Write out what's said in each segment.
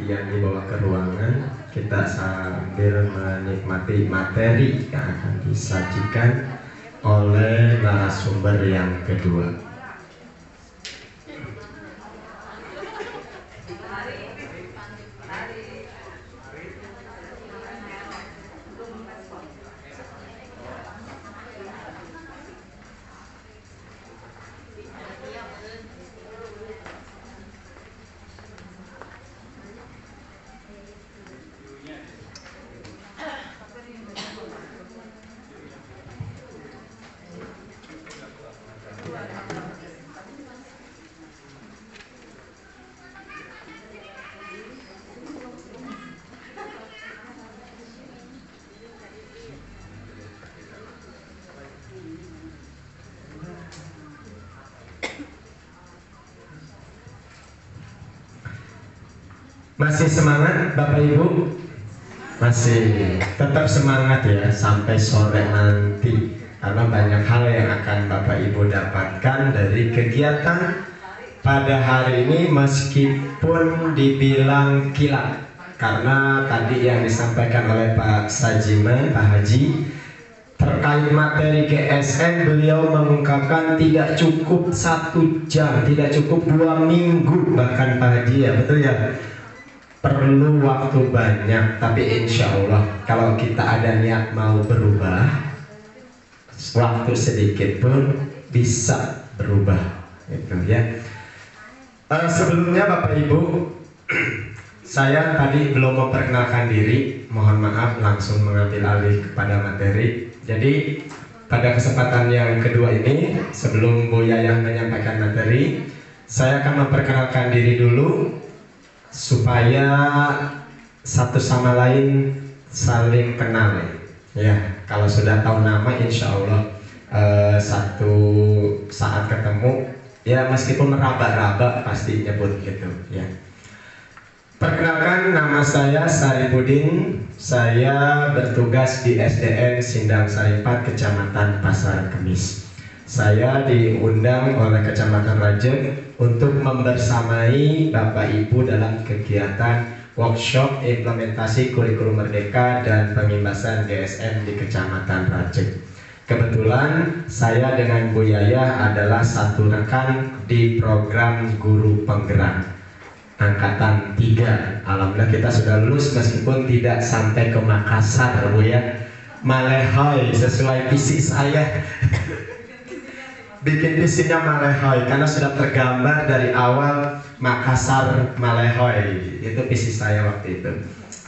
yang dibawa ke ruangan, kita sambil menikmati materi yang akan disajikan oleh narasumber yang kedua. Masih semangat Bapak Ibu? Masih tetap semangat ya sampai sore nanti, karena banyak hal yang akan Bapak Ibu dapatkan dari kegiatan pada hari ini, meskipun dibilang kilat karena tadi yang disampaikan oleh Pak Sajiman, Pak Haji terkait materi GSM, beliau mengungkapkan tidak cukup 1 jam, tidak cukup 2 minggu bahkan Pak Haji ya, betul ya? Perlu waktu banyak, tapi insya Allah kalau kita ada niat mau berubah, waktu sedikit pun bisa berubah, gitu ya. Sebelumnya Bapak Ibu, saya tadi belum memperkenalkan diri, mohon maaf, langsung mengambil alih kepada materi. Jadi pada kesempatan yang kedua ini, sebelum Bu Yayah menyampaikan materi, saya akan memperkenalkan diri dulu supaya satu sama lain saling kenal ya. Kalau sudah tahu nama, insya Allah satu saat ketemu ya, meskipun meraba-raba pasti nyebut gitu ya. Perkenalkan, nama saya Saripudin. Saya bertugas di SDN Sindang Sari 4, Kecamatan Pasar Kemis. Saya diundang oleh Kecamatan Rajek untuk membersamai Bapak Ibu dalam kegiatan workshop implementasi kurikulum merdeka dan pengimbasan GSM di Kecamatan Rajek. Kebetulan saya dengan Bu Yayah adalah satu rekan di program Guru Penggerak Angkatan 3. Alhamdulillah kita sudah lulus meskipun tidak sampai ke Makassar, Bu ya. Malehoy sesuai visi saya. Bikin visinya Malehoy karena sudah tergambar dari awal Makassar Malehoy, itu visi saya waktu itu.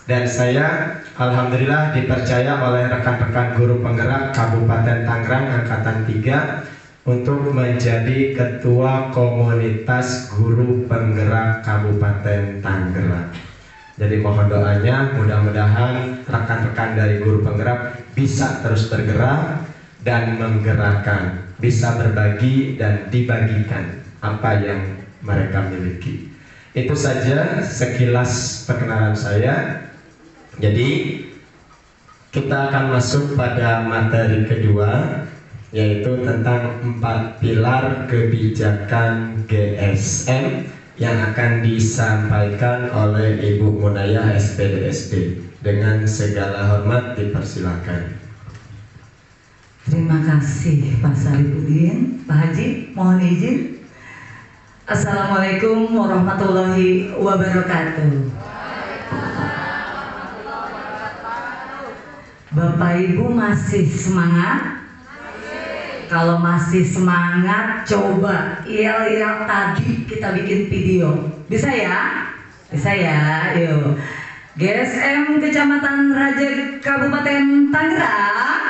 Dan saya alhamdulillah dipercaya oleh rekan-rekan guru penggerak Kabupaten Tangerang Angkatan 3 untuk menjadi ketua komunitas guru penggerak Kabupaten Tangerang. Jadi mohon doanya, mudah-mudahan rekan-rekan dari guru penggerak bisa terus bergerak dan menggerakkan, bisa berbagi dan dibagikan apa yang mereka miliki. Itu saja sekilas perkenalan saya. Jadi kita akan masuk pada materi kedua, yaitu tentang 4 pilar kebijakan GSM yang akan disampaikan oleh Ibu Munayah SPDSD. Dengan segala hormat dipersilakan. Terima kasih Pak Saripudin. Pak Haji, mohon izin. Assalamualaikum warahmatullahi wabarakatuh. Bapak Ibu masih semangat? Kalau masih semangat, coba yel-yel tadi kita bikin video. Bisa ya? Bisa ya? Yuk. GSM Kecamatan Rajek Kabupaten Tangerang.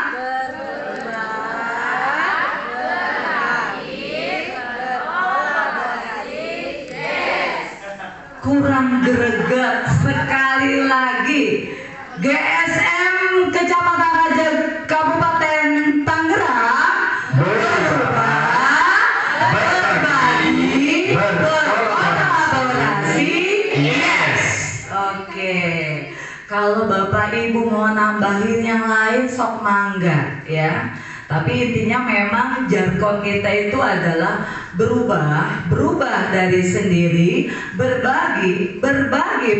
Kurang greget, sekali lagi. GSM Kecamatan Rajek Kabupaten Tangerang berbagi, berkolaborasi. Yes. Oke. Kalau Bapak Ibu mau nambahin yang lain sok mangga ya. Tapi intinya memang jargon kita itu adalah berubah dari sendiri, berbagi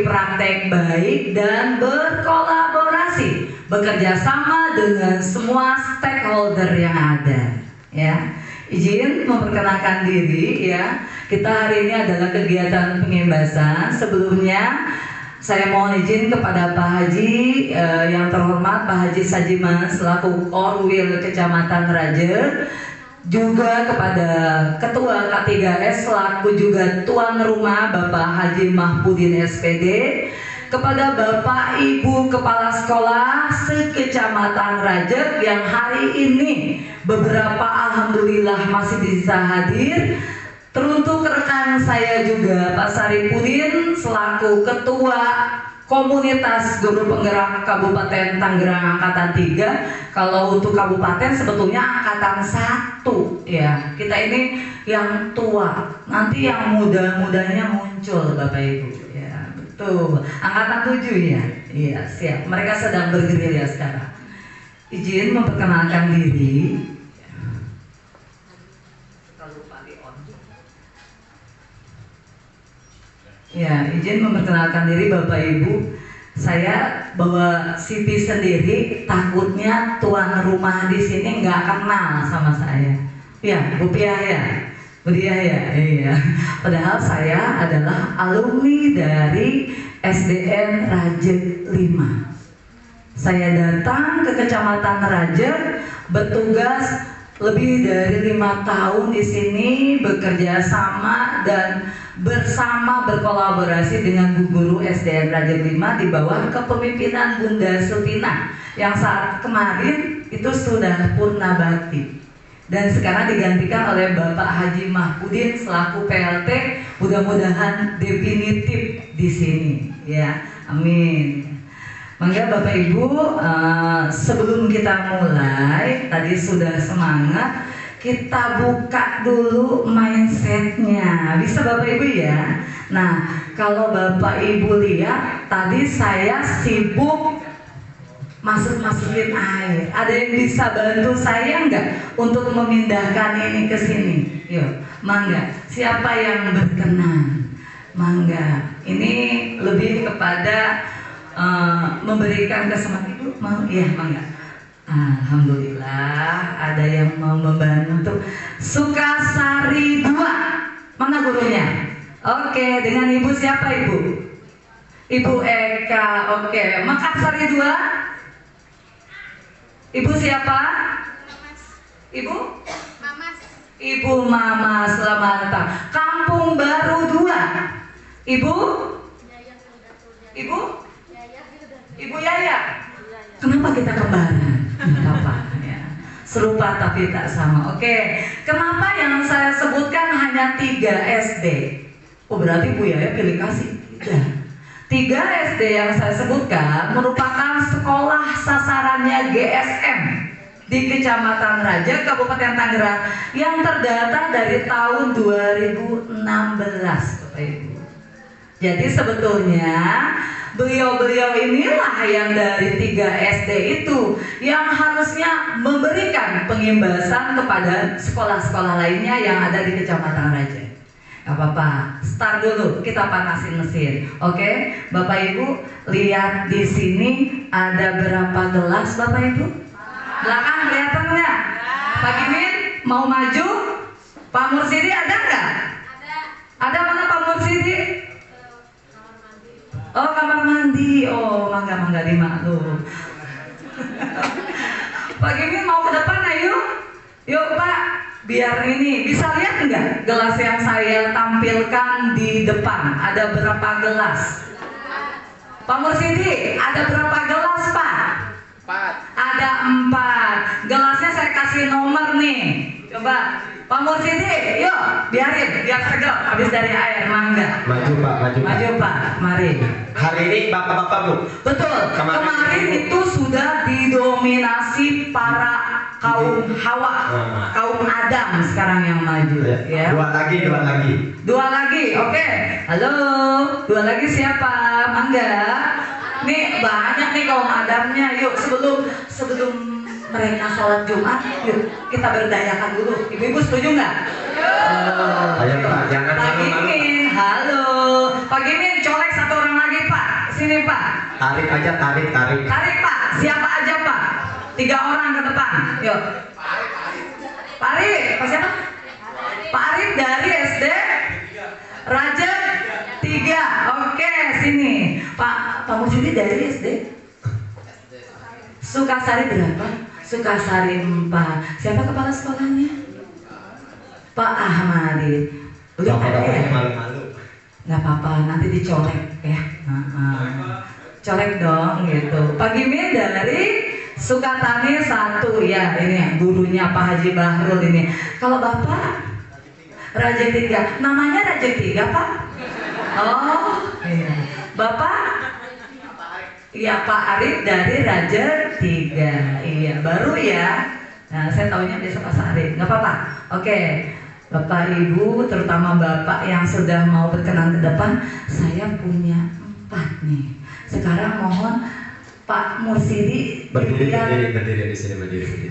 praktek baik dan berkolaborasi, bekerja sama dengan semua stakeholder yang ada. Ya, izin memperkenalkan diri ya. Kita hari ini adalah kegiatan pengembasan. Sebelumnya saya mohon izin kepada Pak Haji yang terhormat Pak Haji Sajiman selaku Korwil Kecamatan Raja, juga kepada Ketua K3S selaku juga tuan rumah Bapak Haji Mahpudin SPD, kepada Bapak Ibu Kepala Sekolah se-Kecamatan Rajek yang hari ini beberapa alhamdulillah masih bisa hadir. Teruntuk rekan saya juga Pak Saripudin selaku Ketua Komunitas Guru Penggerak Kabupaten Tangerang Angkatan 3. Kalau untuk kabupaten sebetulnya Angkatan 1 ya. Kita ini yang tua, nanti yang muda-mudanya muncul Bapak Ibu ya. Betul, Angkatan 7 ya. Iya siap, mereka sedang bergerilya sekarang. Izin memperkenalkan diri. Ya, izin memperkenalkan diri Bapak Ibu. Saya bawa CV sendiri, takutnya tuan rumah di sini nggak kenal sama saya. Ya, Bu Pia ya, Bu Dia ya, iya. Padahal saya adalah alumni dari SDN Rajek 5. Saya datang ke Kecamatan Rajek, bertugas lebih dari 5 tahun di sini, bekerja sama dan bersama berkolaborasi dengan Bu Guru SDN Rajek 5 di bawah kepemimpinan Bunda Supina yang saat kemarin itu sudah purna bakti dan sekarang digantikan oleh Bapak Haji Mahpudin selaku PLT, mudah-mudahan definitif di sini ya, amin. Mangga Bapak Ibu, sebelum kita mulai, tadi sudah semangat, kita buka dulu mindsetnya, bisa Bapak Ibu ya. Nah, kalau Bapak Ibu lihat, tadi saya sibuk masukin air. Ada yang bisa bantu saya nggak untuk memindahkan ini ke sini? Yuk, mangga. Siapa yang berkenan? Mangga. Ini lebih kepada memberikan kesempatan. Ibu mau? Iya, mangga. Alhamdulillah ada yang mau membantu. Sukasari 2. Mana gurunya? Oke, dengan Ibu siapa Ibu? Ibu Eka. Oke, Makassari 2. Ibu siapa? Ibu? Mamas. Ibu Mama, selamat datang. Kampung Baru 2. Ibu? Ibu? Ibu Yaya. Kenapa kita kembaran? Apa ya? Serupa tapi tak sama. Oke. Kenapa yang saya sebutkan hanya 3 SD? Oh berarti Bu Yaya pilih kasih 3 SD yang saya sebutkan merupakan sekolah sasarannya GSM di Kecamatan Raja, Kabupaten Tangerang yang terdata dari tahun 2016, Bapak Ibu. Jadi sebetulnya beliau-beliau inilah yang dari 3 SD itu yang harusnya memberikan pengimbasan kepada sekolah-sekolah lainnya yang ada di Kecamatan Raja. Gak apa-apa, start dulu, kita panasin mesin. Oke, Bapak Ibu lihat di sini ada berapa gelas Bapak Ibu? Belakang kelihatan nggak? Pak Gimin mau maju? Pak Mursidi ada nggak? Ada mana Pak Mursidi? Oh kamar mandi, oh mangga dimaklum. Pak Gimin mau ke depan ayo. Yuk Pak, biar ini bisa lihat nggak gelas yang saya tampilkan di depan? Ada berapa gelas? Pak Mursidi, ada berapa gelas Pak? 4. Ada 4. Gelasnya saya kasih nomor nih. Coba Pak Mursidi, yuk biarin biar seger habis dari air, mangga. Maju Pak, maju Pak, mari. Hari ini bapak-bapak Bu. Betul. Kemarin itu sudah didominasi para kaum Hawa, kaum Adam sekarang yang maju. Ya. Dua lagi, oke. Halo, 2 lagi siapa? Mangga. Nih banyak nih kaum Adamnya. Yuk sebelum mereka sholat Jumat, yuk kita berdayakan dulu. Ibu-ibu setuju nggak? Ayo Pak, jangan Pak malu-malu. Gimin, halo. Pak Gimin, colek satu orang lagi Pak. Sini Pak. Tarik aja, tarik. Tarik Pak. Siapa aja Pak? 3 orang ke depan. Yuk. Pak Arif, Pak siapa? Pak Arif dari SD Raja 3. Oke, sini. Pak Mujudi dari SD Sukasari berapa? Sukasari 4. Siapa kepala sekolahnya? Pak Ahmadi. Udah ada ya? Malu-malu. Nggak apa-apa, nanti dicolek ya. Colek dong gitu. Pak Gimin dari Sukatani 1 ya, ini gurunya Pak Haji Bahrul ini. Kalau Bapak Raja 3, namanya Raja 3 Pak? Oh iya. Bapak? Iya Pak Arif dari Raja 3. Iya baru ya. Nah saya taunya biasa Pak Arif. Nggak apa-apa. Oke. Bapak Ibu, terutama Bapak yang sudah mau berkenan ke depan, saya punya 4 nih. Sekarang mohon Pak Mursidi Berdiri di sini berdiri.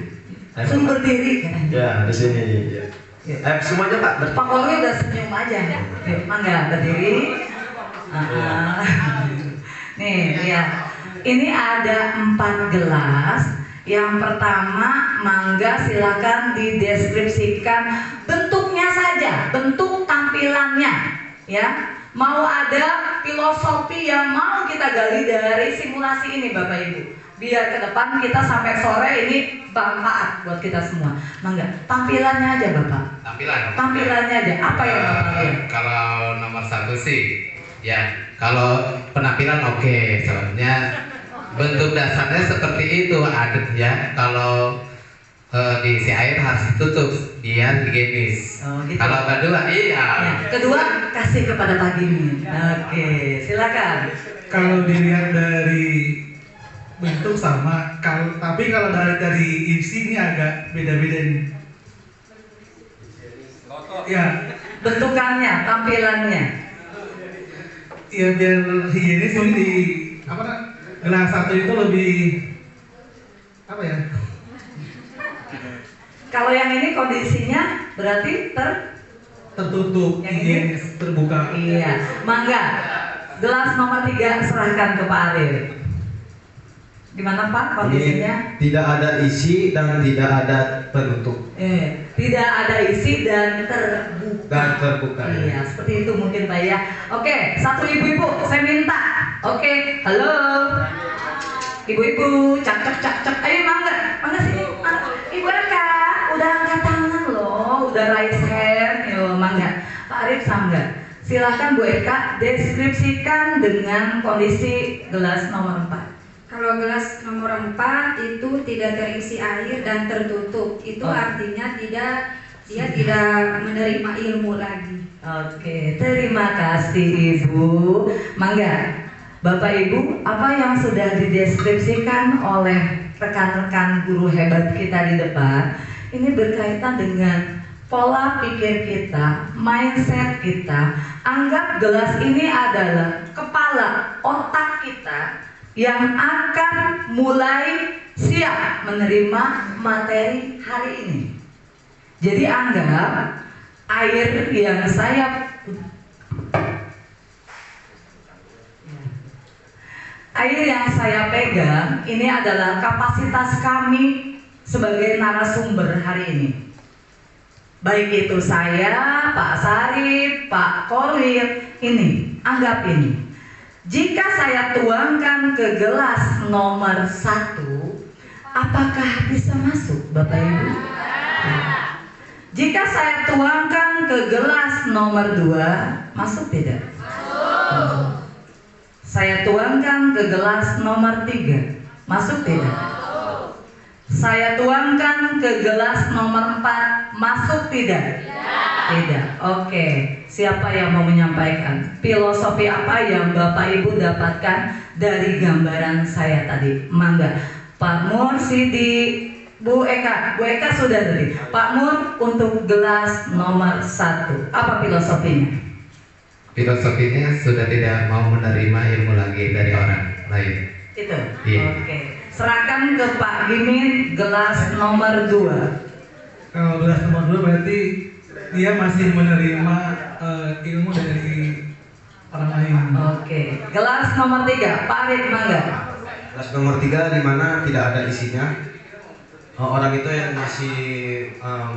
Langsung berdiri kan? Ya, di sini. Ya. Semuanya Pak. Pak Polri udah senyum aja. Mangga berdiri. Nih, ya. Ini ada 4 gelas. Yang pertama, mangga silakan dideskripsikan bentuknya saja, bentuk tampilannya, ya. Mau ada filosofi yang mau kita gali dari simulasi ini, Bapak Ibu. Biar ke depan kita sampai sore ini bermanfaat buat kita semua. Mangga, tampilannya aja Bapak. Tampilannya aja. Apa yang Bapak lihat? Kalau nomor 1 sih, ya. Kalau penampilan oke, soalnya bentuk dasarnya seperti itu ada ya. Kalau diisi air harus ditutup biar higienis. Oh, gitu. Kalau kedua iya. Ya, kedua kasih kepada Pak Gimin. Oke, silakan. Kalau dilihat dari bentuk sama, tapi kalau dari isi ini agak beda-beda nih. Ya, Bentukannya, tampilannya. ya biar higienis ini di gelas 1 itu lebih apa ya? Kalau yang ini kondisinya berarti Tertutup, Yang ini? higienis, terbuka. Iya, mangga. Gelas nomor 3 serahkan ke Pak Arif. Gimana Pak kondisinya? Ini tidak ada isi dan tidak ada penutup. Tidak ada isi dan terbuka. Ya. Iya, seperti itu mungkin Pak ya. Oke, satu ibu-ibu saya minta. Oke, halo. Ibu-ibu, cak. Ayo mangga sini. Ibu Eka, udah angkat tangan loh, udah raise hand. Yo, mangga. Pak Arif sangga. Silahkan Bu Eka deskripsikan dengan kondisi gelas nomor 4. Kalau gelas nomor 4 itu tidak terisi air dan tertutup, itu artinya dia tidak menerima ilmu lagi. Oke, terima kasih Ibu. Mangga, Bapak Ibu, apa yang sudah dideskripsikan oleh rekan-rekan guru hebat kita di depan, ini berkaitan dengan pola pikir kita, mindset kita. Anggap gelas ini adalah kepala otak kita yang akan mulai siap menerima materi hari ini. Jadi anggap air yang saya pegang ini adalah kapasitas kami sebagai narasumber hari ini. Baik itu saya, Pak Sarif, Pak Kolir, ini anggap ini. Jika saya tuangkan ke gelas nomor 1, apakah bisa masuk Bapak Ibu? Jika saya tuangkan ke gelas nomor 2, masuk tidak? Masuk. Saya tuangkan ke gelas nomor 3, masuk tidak? Saya tuangkan ke gelas nomor 4, masuk tidak? Tidak. Oke. Siapa yang mau menyampaikan filosofi apa yang Bapak Ibu dapatkan dari gambaran saya tadi? Mangga. Pak Mur, Sidi, Bu Eka sudah tadi. Pak Mur untuk gelas nomor 1. Apa filosofinya? Filosofinya sudah tidak mau menerima ilmu lagi dari orang lain. Itu. Iya. Oke. Serahkan ke Pak Gimin gelas nomor 2. Kalau gelas nomor 2 berarti dia masih menerima ilmu dari orang lain. Oke, gelas nomor 3, Pak Arif mangga. Kelas nomor 3 di mana tidak ada isinya. Orang itu yang masih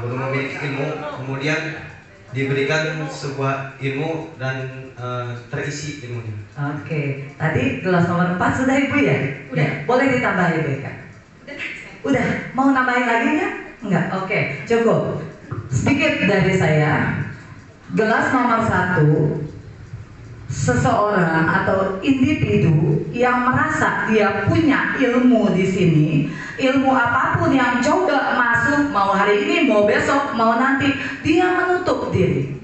belum memiliki ilmu, kemudian diberikan sebuah ilmu dan terisi ilmunya. Oke, tadi gelas nomor 4 sudah Ibu ya? Udah. Boleh ditambah Ibu Eka? Udah, mau nambahin lagi nggak? Enggak, oke, cukup. Sedikit dari saya. Gelas nomor 1, seseorang atau individu yang merasa dia punya ilmu di sini, ilmu apapun yang coba masuk, mau hari ini, mau besok, mau nanti, dia menutup diri,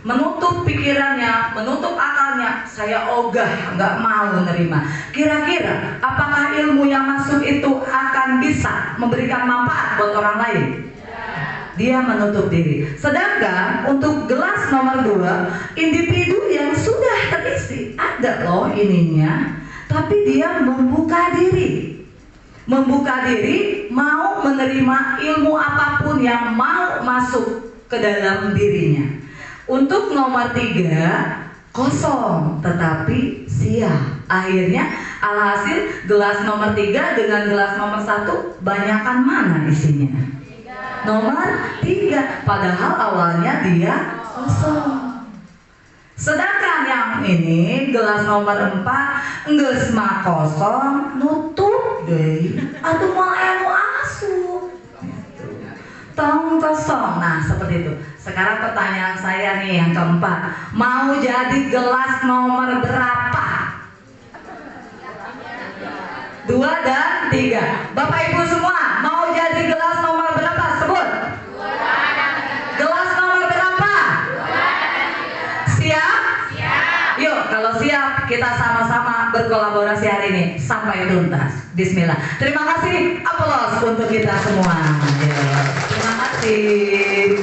menutup pikirannya, menutup akalnya. Saya ogah, nggak mau menerima. Kira-kira apakah ilmu yang masuk itu akan bisa memberikan manfaat buat orang lain? Dia menutup diri. Sedangkan untuk gelas nomor 2, individu yang sudah terisi, ada loh ininya, tapi dia membuka diri. Membuka diri, mau menerima ilmu apapun yang mau masuk ke dalam dirinya. Untuk nomor 3, kosong tetapi siap. Akhirnya alhasil gelas nomor 3 dengan gelas nomor 1 banyakan mana isinya? Nomor 3, padahal awalnya dia kosong. Sedangkan yang ini gelas nomor 4 geus mah kosong, nutup deh, atuh mau anu asup. Tong kosong. Nah, seperti itu. Sekarang pertanyaan saya nih yang keempat, mau jadi gelas nomor berapa? 2 dan 3. Bapak Ibu semua, mau jadi gelas nomor berapa? Sebut. Gelas nomor berapa? Siap? Yuk, kalau siap kita sama-sama berkolaborasi hari ini sampai tuntas. Bismillah. Terima kasih, aplaus untuk kita semua. Terima kasih.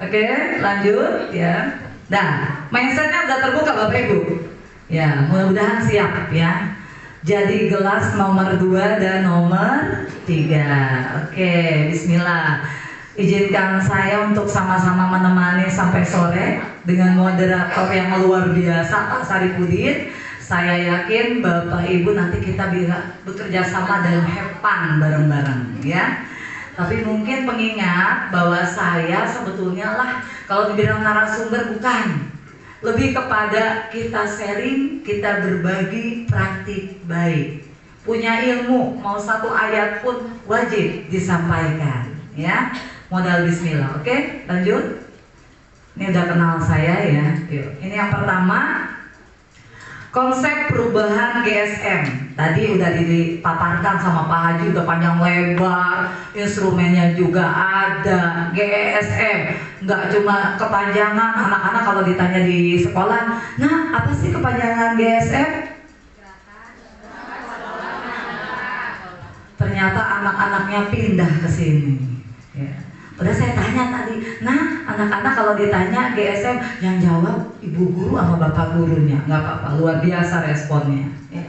Oke, lanjut ya. Nah, mindsetnya udah terbuka Bapak Ibu. Ya, mudah-mudahan siap ya. Jadi gelas nomor 2 dan nomor 3. Oke, bismillah. Izinkan saya untuk sama-sama menemani sampai sore dengan moderator yang luar biasa Pak Saripudin. Saya yakin Bapak Ibu nanti kita bisa bekerja sama dan have fun bareng-bareng ya. Tapi mungkin pengingat bahwa saya sebetulnya lah kalau dibilang narasumber bukan, lebih kepada kita sharing, kita berbagi praktik baik. Punya ilmu, mau 1 ayat pun wajib disampaikan ya. Modal bismillah. Oke, lanjut. Ini udah kenal saya ya. Yuk. Ini yang pertama, konsep perubahan GSM. Tadi udah dipaparkan sama Pak Haji, udah panjang lebar, instrumennya juga ada. GSM nggak cuma kepanjangan. Anak-anak kalau ditanya di sekolah, nah apa sih kepanjangan GSM? Ternyata anak-anaknya pindah ke sini. Ya. Udah saya tanya tadi, nah anak-anak kalau ditanya GSM yang jawab ibu guru sama bapak gurunya, nggak apa-apa, luar biasa responnya. Ya.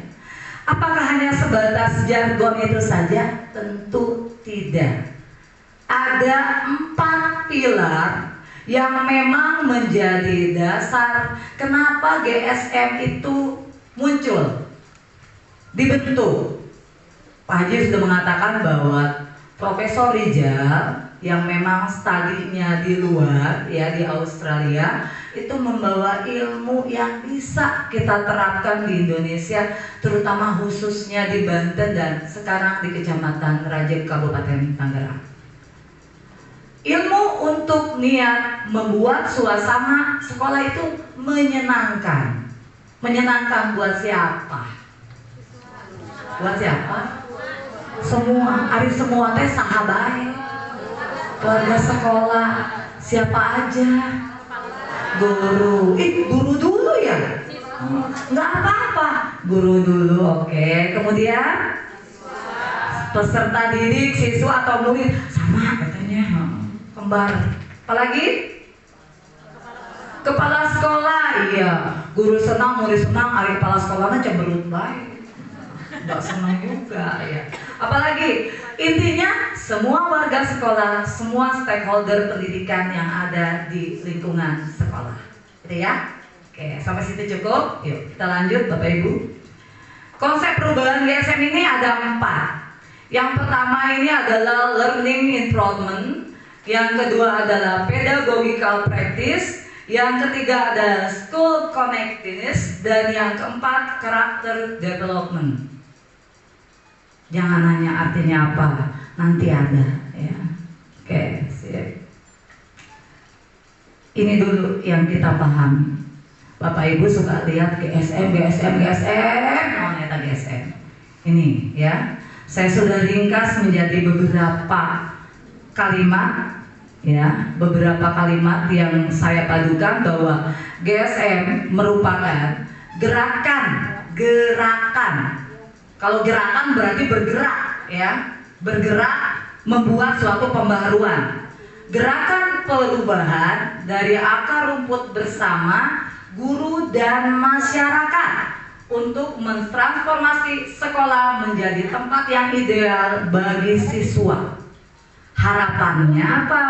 Apakah hanya sebatas jargon itu saja? Tentu tidak. Ada 4 pilar yang memang menjadi dasar kenapa GSM itu muncul, dibentuk. Pak Haji sudah mengatakan bahwa Profesor Rijal yang memang studinya di luar ya di Australia itu membawa ilmu yang bisa kita terapkan di Indonesia, terutama khususnya di Banten dan sekarang di Kecamatan Rajab Kabupaten Tangerang. Ilmu untuk niat membuat suasana sekolah itu menyenangkan. Menyenangkan buat siapa? Buat siapa? Semua, hari semua teh sahabat, keluarga sekolah, siapa aja, guru, guru dulu ya, nggak apa-apa, guru dulu, oke. Kemudian peserta didik, siswa atau murid sama katanya, kembar. Apalagi Kepala sekolah, iya. Guru senang, murid senang, hari kepala sekolahnya cemberut baik. Nggak senang juga ya. Apalagi intinya semua warga sekolah, semua stakeholder pendidikan yang ada di lingkungan sekolah. Gitu ya. Oke, sampai situ cukup. Yuk kita lanjut Bapak Ibu. Konsep perubahan GSM ini ada 4. Yang pertama ini adalah learning improvement. Yang kedua adalah pedagogical practice. Yang ketiga adalah school connectedness. Dan yang keempat character development. Jangan nanya artinya apa, nanti ada ya. Oke, siap. Ini dulu yang kita pahami. Bapak Ibu suka lihat GSM, oh ternyata GSM. Ini ya. Saya sudah ringkas menjadi beberapa kalimat ya, beberapa kalimat yang saya padukan bahwa GSM merupakan gerakan. Kalau gerakan berarti bergerak ya, bergerak membuat suatu pembaharuan. Gerakan perubahan dari akar rumput bersama guru dan masyarakat untuk mentransformasi sekolah menjadi tempat yang ideal bagi siswa. Harapannya apa?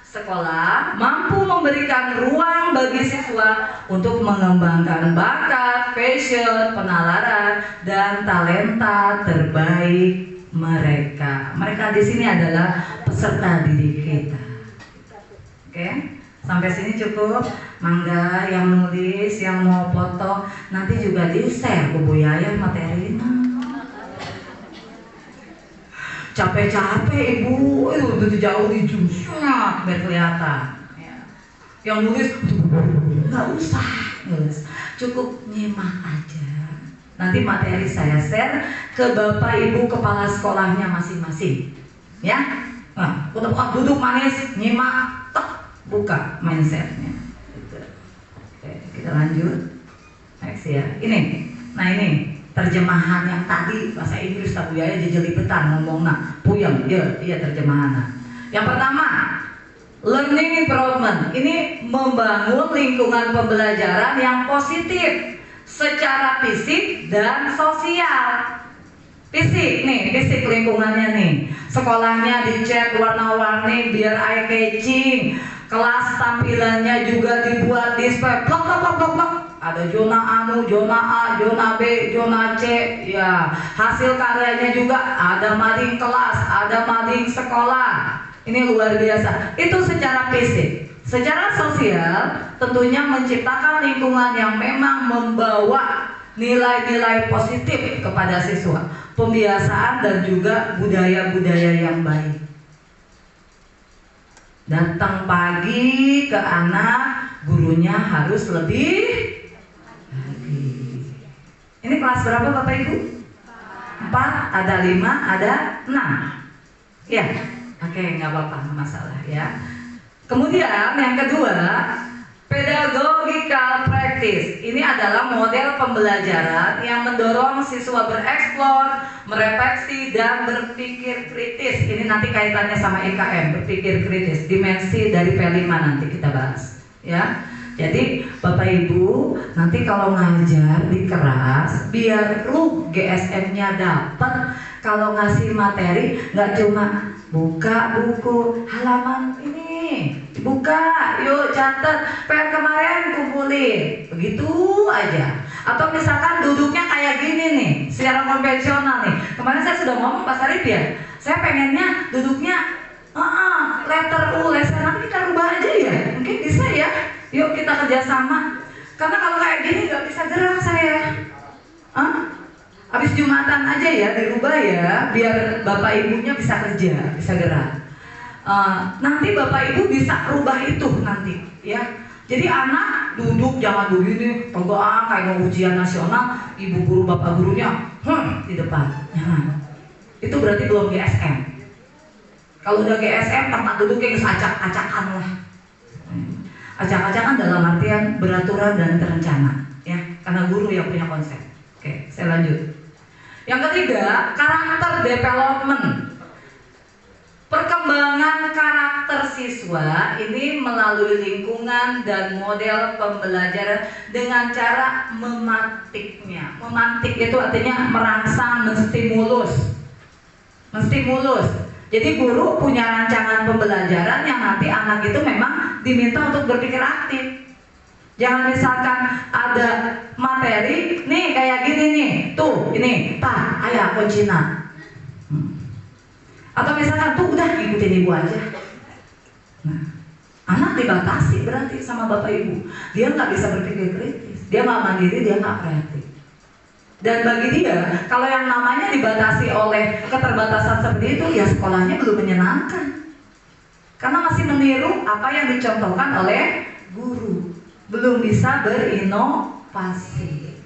Sekolah mampu memberikan ruang bagi siswa untuk mengembangkan bakat, passion, penalaran, dan talenta terbaik mereka. Mereka di sini adalah peserta didik kita. Oke, sampai sini cukup. Mangga yang nulis, yang mau foto, nanti juga di-share ke Bu Yaya materinya. Capek-capek Ibu, udah jauh di jusnya biar kelihatan ya. Yang nulis nggak usah, cukup nyimak aja. Nanti materi saya share ke Bapak Ibu kepala sekolahnya masing-masing ya. Nah, duduk manis, nyimak, buka mindsetnya gitu. Oke, kita lanjut next ya. Ini terjemahan yang tadi bahasa Inggris tak Yaya jejelibetan ngomongna puyeng iya terjemahan. Yang pertama, learning improvement. Ini membangun lingkungan pembelajaran yang positif secara fisik dan sosial. Fisik lingkungannya nih. Sekolahnya dicat warna-warni biar eye catching. Kelas tampilannya juga dibuat display blok. Ada zona anu, zona A, zona B, zona C. Ya, hasil karyanya juga ada mading kelas, ada mading sekolah. Ini luar biasa. Itu secara fisik. Secara sosial, tentunya menciptakan lingkungan yang memang membawa nilai-nilai positif kepada siswa, pembiasaan dan juga budaya-budaya yang baik. Datang pagi ke anak, gurunya harus lebih. Ini kelas berapa Bapak Ibu? 4, ada 5, ada 6. Ya, oke, nggak apa-apa, nggak masalah ya. Kemudian yang kedua, pedagogical practice. Ini adalah model pembelajaran yang mendorong siswa bereksplor, merefleksi, dan berpikir kritis. Ini nanti kaitannya sama IKM, berpikir kritis. Dimensi dari P5 nanti kita bahas ya. Jadi Bapak Ibu nanti kalau ngajar di kelas biar lu GSM-nya dapat. Kalau ngasih materi nggak cuma buka buku halaman ini, buka yuk catat PR kemarin kumpulin begitu aja. Atau misalkan duduknya kayak gini nih, secara konvensional nih. Kemarin saya sudah ngomong Pak Sarip ya, saya pengennya duduknya letter U, letter nanti kita rubah aja ya, mungkin bisa ya. Yuk kita kerjasama. Karena kalau kayak gini nggak bisa gerak saya. Habis Jumatan aja ya dirubah ya, biar Bapak Ibunya bisa kerja, bisa gerak. Nanti Bapak Ibu bisa rubah itu nanti ya. Jadi anak duduk jangan begini, tegak kayak mau ujian nasional, ibu guru bapak gurunya di depan. Jangan. Itu berarti belum GSM. Kalau udah GSM tempat duduknya acak-acakan lah. Acak-acakan dalam artian beraturan dan terencana ya, karena guru yang punya konsep. Oke, saya lanjut. Yang ketiga, karakter development. Perkembangan karakter siswa ini melalui lingkungan dan model pembelajaran dengan cara memantiknya. Memantik itu artinya merangsang, menstimulus. Jadi guru punya rancangan pembelajaran yang nanti anak itu memang diminta untuk berpikir aktif. Jangan misalkan ada materi, nih kayak gini nih, tuh ini, ayah kuncinya. Atau misalkan tuh udah ikutin ibu aja. Nah, anak dibatasi berarti sama bapak ibu. Dia nggak bisa berpikir kritis, dia nggak mandiri, dia nggak kreatif. Dan bagi dia, kalau yang namanya dibatasi oleh keterbatasan seperti itu, ya sekolahnya belum menyenangkan. Karena masih meniru apa yang dicontohkan oleh guru, belum bisa berinovasi.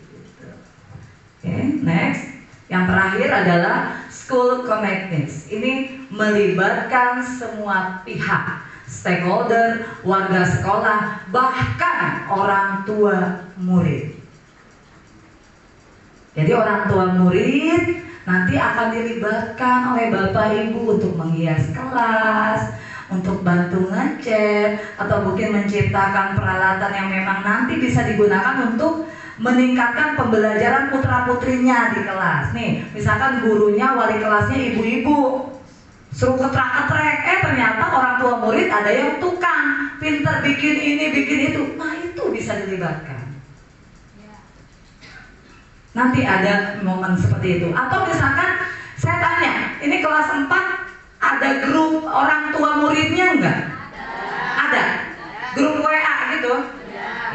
Oke, next. Yang terakhir adalah school connectedness. Ini melibatkan semua pihak, stakeholder, warga sekolah, bahkan orang tua murid. Jadi orang tua murid nanti akan dilibatkan oleh bapak ibu untuk menghias kelas, untuk bantu ngecek, atau mungkin menciptakan peralatan yang memang nanti bisa digunakan untuk meningkatkan pembelajaran putra-putrinya di kelas. Nih, misalkan gurunya, wali kelasnya ibu-ibu, suruh ketrak-ketrek, ternyata orang tua murid ada yang tukang, pintar bikin ini, bikin itu. Nah, itu bisa dilibatkan. Nanti ada momen seperti itu. Atau misalkan saya tanya, ini kelas 4 ada grup orang tua muridnya enggak? Ada. Grup WA gitu?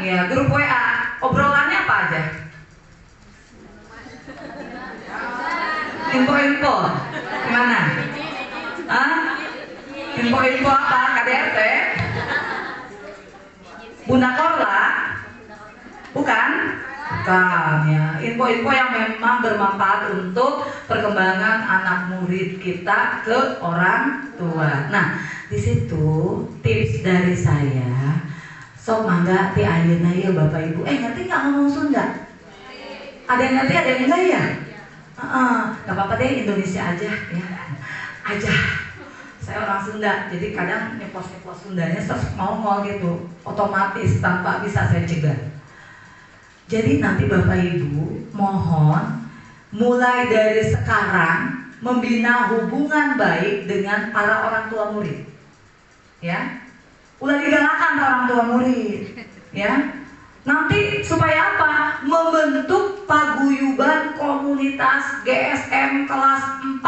Iya, grup WA. Obrolannya apa aja? Info-info. Gimana? Hah? Info-info apa? KDRT? Bunda Korla? Bukan? Bukan, ya. Info-info yang memang bermanfaat untuk perkembangan anak murid kita ke orang tua. Nah, di situ tips dari saya. Sok mangga ti ayeuna ya Bapak Ibu. Ngerti nggak ngomong Sunda? Ada yang ngerti, ada yang enggak ya? Gak apa-apa deh, Indonesia aja ya. Aja. Saya orang Sunda, jadi kadang nyepos-nyepos Sundanya terus mau ngomong gitu, otomatis tanpa bisa saya cegah. Jadi nanti Bapak Ibu mohon mulai dari sekarang membina hubungan baik dengan para orang tua murid. Ya. Udah digalakan orang tua murid, ya. Nanti supaya apa? Membentuk paguyuban komunitas GSM kelas 4.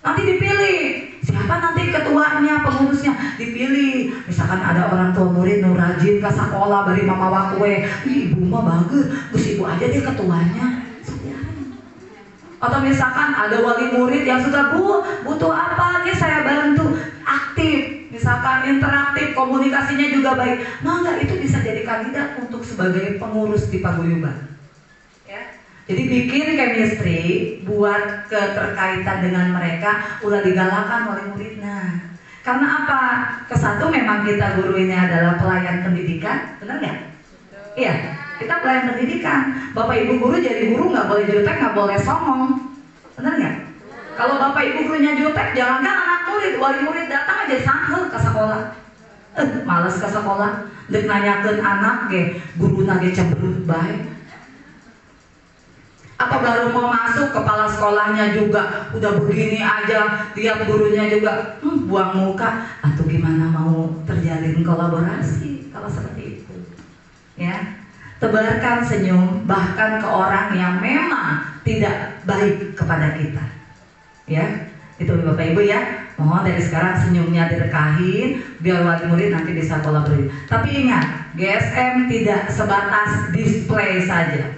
Nanti dipilih siapa nanti ketuanya, pengurusnya dipilih. Misalkan ada orang tua murid nu rajin ke sekolah bari mama wakwe, ibu mah bagus, gus ibu aja deh ketuanya. Atau misalkan ada wali murid yang sudah butuh apa, ya saya bantu, aktif. Misalkan interaktif, komunikasinya juga baik, maka itu bisa jadi kandidat untuk sebagai pengurus di paguyuban. Ya. Jadi bikin chemistry buat keterkaitan dengan mereka udah digalakan oleh muridnya. Karena apa? Kesatu memang kita guru ini adalah pelayan pendidikan, benar nggak? Iya, kita pelayan pendidikan. Bapak ibu guru jadi guru nggak boleh jutek, nggak boleh songong, benar nggak? Kalau bapak ibu gurunya jutek, jangankan anak murid, wali murid datang aja sanggup ke sekolah. Males ke sekolah, dek nanyakeun anak ge, guru nage cemberut baik. Atau baru mau masuk, kepala sekolahnya juga udah begini aja, tiap gurunya juga buang muka. Atau gimana mau terjalin kolaborasi kalau seperti itu? Ya, tebarkan senyum bahkan ke orang yang memang tidak baik kepada kita. Ya, itu Bapak Ibu ya. Mohon dari sekarang senyumnya direkahin biar wali murid nanti bisa kolaborasi. Tapi ingat, GSM tidak sebatas display saja.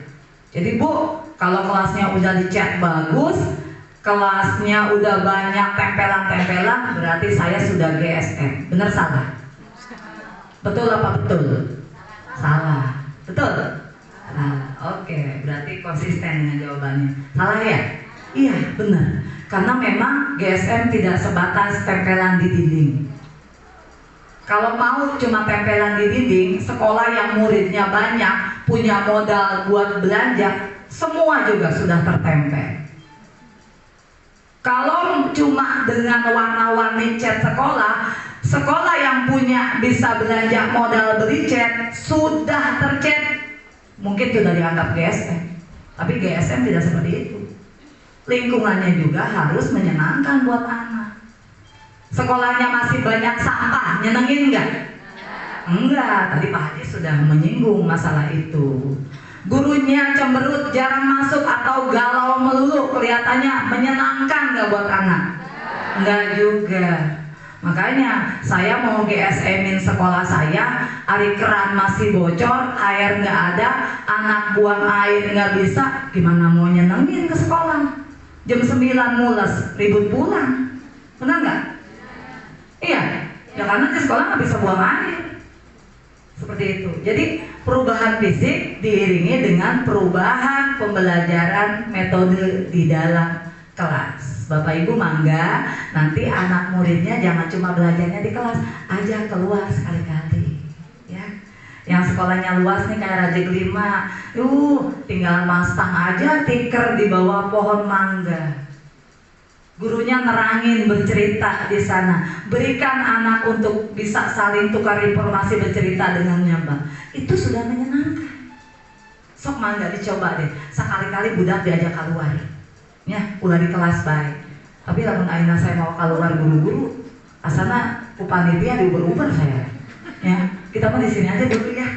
Jadi Bu, kalau kelasnya udah dicat bagus, kelasnya udah banyak tempelan-tempelan, berarti saya sudah GSM. Benar salah? Betul apa betul? Salah. Betul? Salah. Oke, berarti konsisten dengan jawabannya. Salah ya? Iya, benar. Karena memang GSM tidak sebatas tempelan di dinding. Kalau mau cuma tempelan di dinding, sekolah yang muridnya banyak, punya modal buat belanja, semua juga sudah tertempel. Kalau cuma dengan warna-warni cat sekolah, sekolah yang punya bisa belanja modal beli cat sudah tercat, mungkin sudah dianggap GSM. Tapi GSM tidak seperti itu. Lingkungannya juga harus menyenangkan buat anak. Sekolahnya masih banyak sampah, nyenengin nggak? Enggak, tadi Pak Haji sudah menyinggung masalah itu. Gurunya cemberut, jarang masuk atau galau melulu, kelihatannya menyenangkan nggak buat anak? Enggak juga. Makanya saya mau GSM-in sekolah saya, ari keran masih bocor, air nggak ada, anak buang air nggak bisa, gimana mau nyenengin ke sekolah? Jam 9 mules, ribut pulang, benar nggak? Iya, ya karena di sekolah nggak bisa buang air. Seperti itu. Jadi perubahan fisik diiringi dengan perubahan pembelajaran metode di dalam kelas. Bapak Ibu mangga nanti anak muridnya jangan cuma belajarnya di kelas, ajak keluar sekali-kali. Ya. Yang sekolahnya luas nih kayak Raja Kelima, tinggal mastang aja tiker di bawah pohon mangga. Gurunya nerangin, bercerita di sana. Berikan anak untuk bisa saling tukar informasi, bercerita dengan nyambang. Itu sudah menyenangkan. Sok mangga dicoba deh. Sekali-kali budak diajak keluar. Ya, ulah di kelas baik. Tapi lamun aina saya mau keluar guru-guru, asana panitia diuber-uber saya. Ya, kita mah di sini aja dulu ya.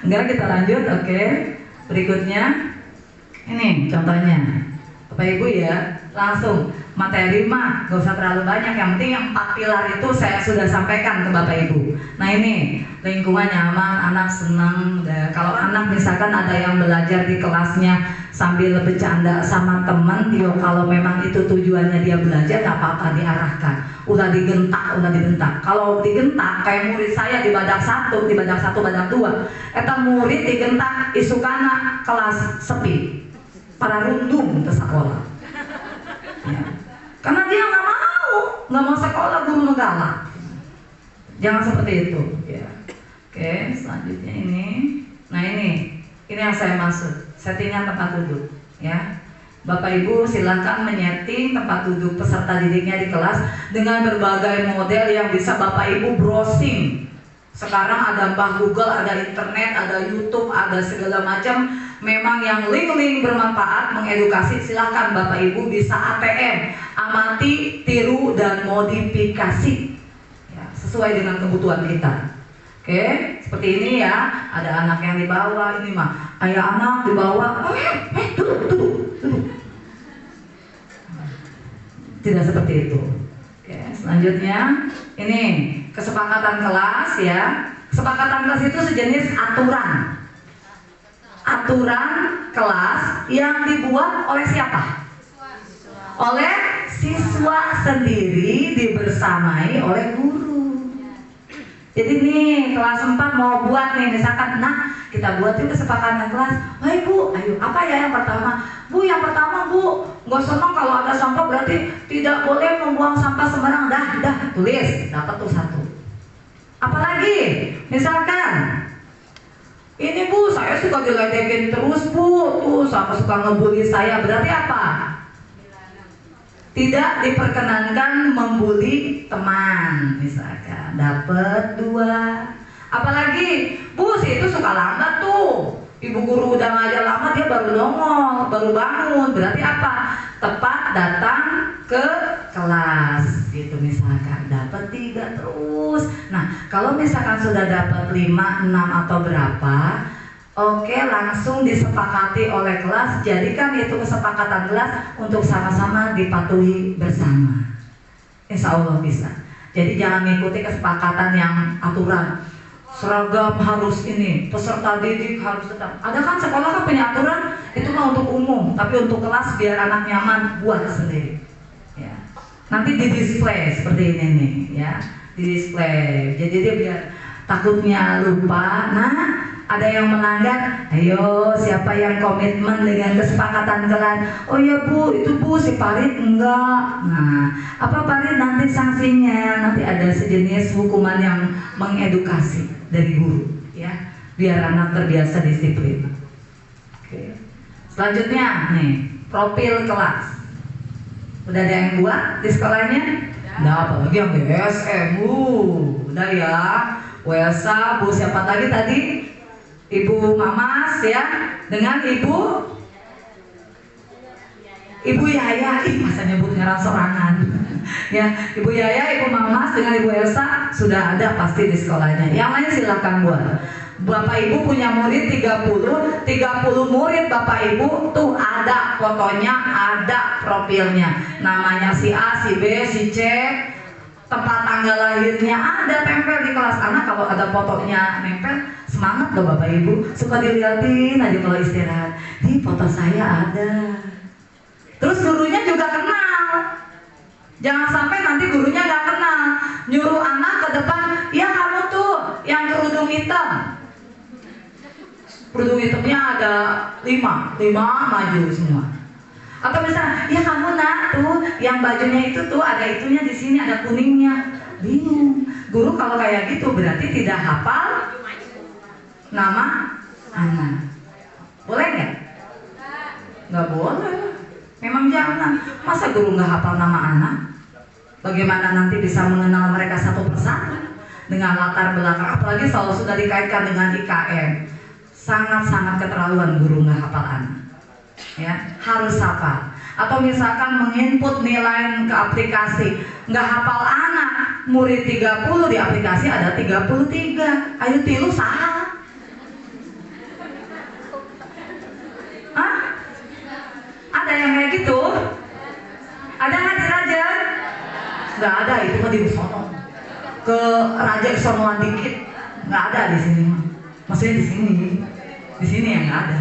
Enggak, kita lanjut. Oke. Berikutnya ini contohnya. Bapak Ibu ya, langsung materi mah gak usah terlalu banyak, yang penting yang 4 pilar itu saya sudah sampaikan ke Bapak Ibu. Nah ini lingkungan nyaman, anak senang. Kalau anak misalkan ada yang belajar di kelasnya sambil bercanda sama teman, kalau memang itu tujuannya dia belajar, gak apa-apa diarahkan. Udah digentak. Kalau digentak kayak murid saya di badak 1, badak 2, eta murid digentak isukana kelas sepi, para rundung ke sekolah. Ya. Karena dia nggak mau sekolah, guru galak. Jangan seperti itu. Ya. Oke, selanjutnya ini. Nah ini yang saya maksud, settingan tempat duduk. Ya, Bapak Ibu silakan menyeting tempat duduk peserta didiknya di kelas dengan berbagai model yang bisa Bapak Ibu browsing. Sekarang ada Google, ada internet, ada YouTube, ada segala macam. Memang yang link-link bermanfaat, mengedukasi, silakan Bapak Ibu bisa ATM, amati, tiru, dan modifikasi ya, sesuai dengan kebutuhan kita. Oke, seperti ini ya. Ada anak yang di bawah, ini mah ayah anak di bawah, duduk. Tidak seperti itu. Oke, selanjutnya ini kesepakatan kelas ya. Kesepakatan kelas itu sejenis aturan kelas yang dibuat oleh siapa? Oleh siswa sendiri, dibersamai oleh guru. Jadi nih kelas 4 mau buat nih misalkan, nah kita buat yuk kesepakatan kelas. Wah Ibu, ayo apa ya yang pertama? Bu, yang pertama Bu, nggak senang kalau ada sampah, berarti tidak boleh membuang sampah sembarangan. Dah, tulis, dapat tuh 1. Apalagi, misalkan ini Bu, saya suka diledekin terus Bu, tuh sama suka ngebully saya, berarti apa? Tidak diperkenankan membuli teman, misalkan. Dapat 2. Apalagi, Bu, si itu suka lambat tuh. Ibu guru udah ngajar lama, dia baru nongol, baru bangun, berarti apa? Tepat datang ke kelas, gitu misalkan. Dapat 3 terus. Nah, kalau misalkan sudah dapat 5, 6 atau berapa, oke, langsung disepakati oleh kelas. Jadikan itu kesepakatan kelas untuk sama-sama dipatuhi bersama. Insya Allah bisa. Jadi jangan mengikuti kesepakatan yang aturan. Seragam harus ini, peserta didik harus tetap. Ada kan sekolah kan punya aturan, itu mah untuk umum, tapi untuk kelas biar anak nyaman buat sendiri. Ya. Nanti di display seperti ini nih, ya, di display. Jadi dia biar takutnya lupa. Nah, ada yang melanggar, ayo siapa yang komitmen dengan kesepakatan kelas? Oh ya Bu, itu Bu, si Farid enggak. Nah, apa Farid nanti sanksinya? Nanti ada sejenis hukuman yang mengedukasi dari guru, ya, biar anak terbiasa disiplin. Oke. Selanjutnya nih, profil kelas. Udah ada yang buat di sekolahnya? Udah, apalagi yang GSM. Udah ya. Welsa, Bu siapa lagi tadi? Ibu Mamas ya, dengan Ibu Yaya. Ih, masa nyebut ngaran sorangan. Ya, Ibu Yaya, Ibu Mamas dengan Ibu Elsa sudah ada pasti di sekolahnya. Yang lain silakan buat. Bapak Ibu punya murid 30 murid Bapak Ibu tuh ada fotonya, ada profilnya. Namanya si A, si B, si C, tempat tanggal lahirnya ada tempel di kelas. Anak kalau ada fotonya nempel, semangat loh Bapak Ibu. Suka dilihatin aja kalau istirahat. Di foto saya ada. Terus gurunya juga kenal. Jangan sampai nanti gurunya nggak kenal, nyuruh anak ke depan, ya kamu tuh yang kerudung hitam. Kerudung hitamnya ada 5 maju semua. Atau misalnya, ya kamu nak tuh yang bajunya itu tuh ada itunya di sini, ada kuningnya. Bingung. Guru kalau kayak gitu berarti tidak hafal nama anak. Boleh nggak? Nggak boleh. Memang jangan. Masa guru nggak hafal nama anak? Bagaimana nanti bisa mengenal mereka satu persatu dengan latar belakang? Apalagi kalau sudah dikaitkan dengan IKM. Sangat-sangat keterlaluan guru nggak hafal anak. Ya, harus hafal. Atau misalkan menginput nilai ke aplikasi, nggak hafal anak, murid 30 di aplikasi ada 33. Ayo tilu salah. Hah? Ada yang kayak gitu? Ada nggak di Raja? Nggak ada, itu mah di sono. Ke Raja sonoan dikit, nggak ada di sini. Maksudnya di sini yang nggak ada.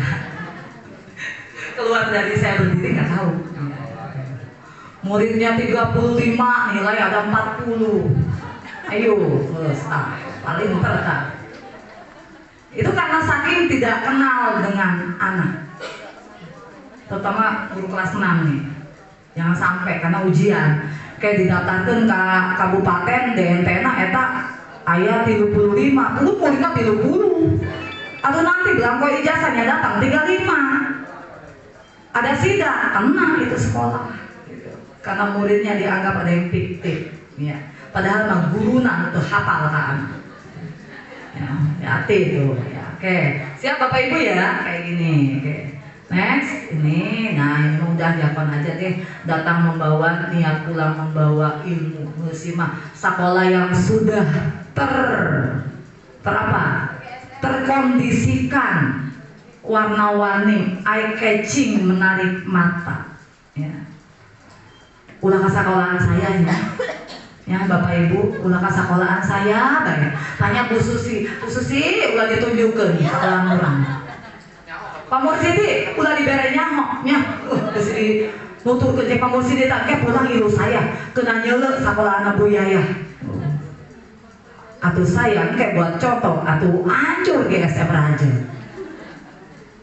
Keluar dari saya berdiri nggak tahu. Muridnya 35, nilai ada 40. Ayo, paling terdekat. Itu karena saking tidak kenal dengan anak. Terutama guru kelas 6 nih. Jangan sampai karena ujian kayak didaftarkan ke kabupaten DNT-na eta aya 35, belum muridnya 30. Atau nanti belangko ijazahnya datang 35. Ada sidang, tenang itu sekolah gitu. Karena muridnya dianggap ada yang fiktif ya. Padahal mah guru itu hafal kan ya, hati itu ya. Oke, siap Bapak Ibu ya, kayak gini. Oke, next ini, nah ini udah diakon aja deh. Datang membawa, niat pulang membawa ilmu. Muslimah sekolah yang sudah terkondisikan, warna-warni, eye catching, menarik mata. Ya. Ulah ke sekolahan saya ya Bapak Ibu, ulah ke sekolahan saya, baik. Tanya Bu Susi, ulah ditunjukkan sekolahan orang. Pak Mursidi, ulah dibere nyamoknya, terus di nutur ke Pak Mursidi tak pulang ilu saya, kena nyelek sekolahan Bu Yaya. Atuh saya kayak buat contoh, atuh hancur GSM Raja.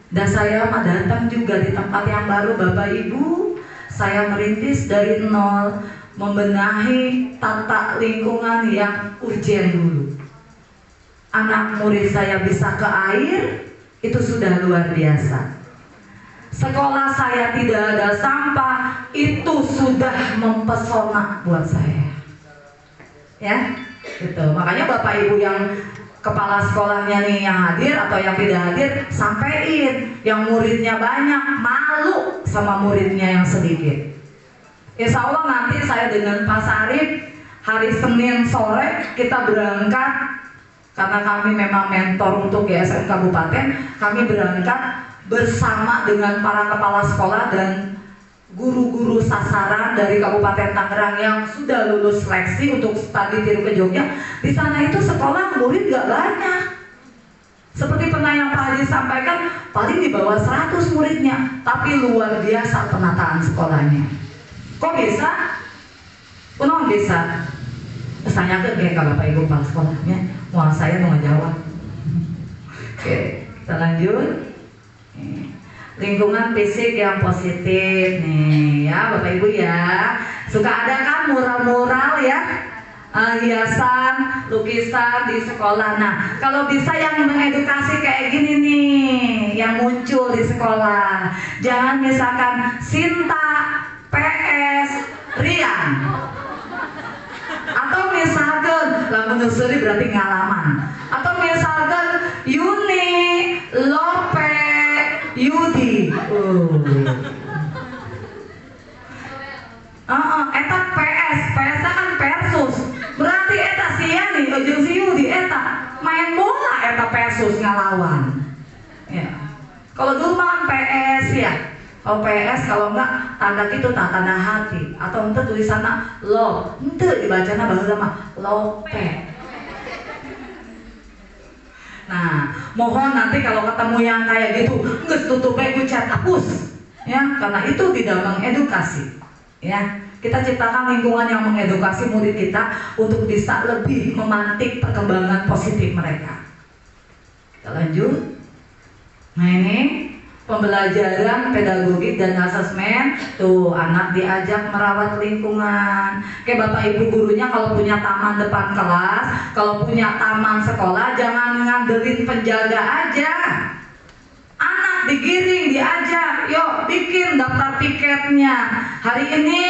Dan saya mah datang juga di tempat yang baru Bapak Ibu. Saya merintis dari nol, membenahi tata lingkungan yang urgen dulu. Anak murid saya bisa ke air, itu sudah luar biasa. Sekolah saya tidak ada sampah, itu sudah mempesona buat saya. Ya, gitu. Makanya Bapak Ibu yang kepala sekolahnya nih yang hadir atau yang tidak hadir, sampein yang muridnya banyak, malu sama muridnya yang sedikit. Insya Allah nanti saya dengan Pak Sarif hari Senin sore kita berangkat, karena kami memang mentor untuk GSM Kabupaten, kami berangkat bersama dengan para kepala sekolah dan guru-guru sasaran dari Kabupaten Tangerang yang sudah lulus seleksi untuk studi tiru ke Jogja. Di sana itu sekolah murid gak banyak. Seperti pernah yang Pak Haji sampaikan, paling di bawah 100 muridnya, tapi luar biasa penataan sekolahnya. Kok bisa? Kenapa bisa? Tanya ke Bapak Ibu kepala sekolahnya, mau saya mau ngejawab. Oke, kita lanjut. Lingkungan fisik yang positif nih ya Bapak Ibu ya. Suka ada kan mural-mural ya, hiasan, lukisan di sekolah. Nah kalau bisa yang mengedukasi kayak gini nih yang muncul di sekolah. Jangan misalkan Sinta P PS Rian. Atau misalkan lamun nusuri berarti ngalaman. Atau misalkan Yuni, Lope, Yudi. Eta PS kan versus. Berarti eta si Yani jeung si Yudi eta main bola eta versus ngalawan. Ya. Kalau dulu mah PS ya. Kalau PS kalau enggak tanda gitu tanda hati atau ente tulisanna lo, ente dibacana baheula mah lope. Nah, mohon nanti kalau ketemu yang kayak gitu, geus tutup bae ku cat hapus. Ya, karena itu tidak mengedukasi. Ya, kita ciptakan lingkungan yang mengedukasi murid kita untuk bisa lebih memantik perkembangan positif mereka. Kita lanjut. Nah ini pembelajaran pedagogik dan asesmen. Tuh anak diajak merawat lingkungan. Kayak bapak ibu gurunya kalau punya taman depan kelas, kalau punya taman sekolah, jangan ngandelin penjaga aja. Anak digiring, diajak, yuk bikin daftar piketnya. Hari ini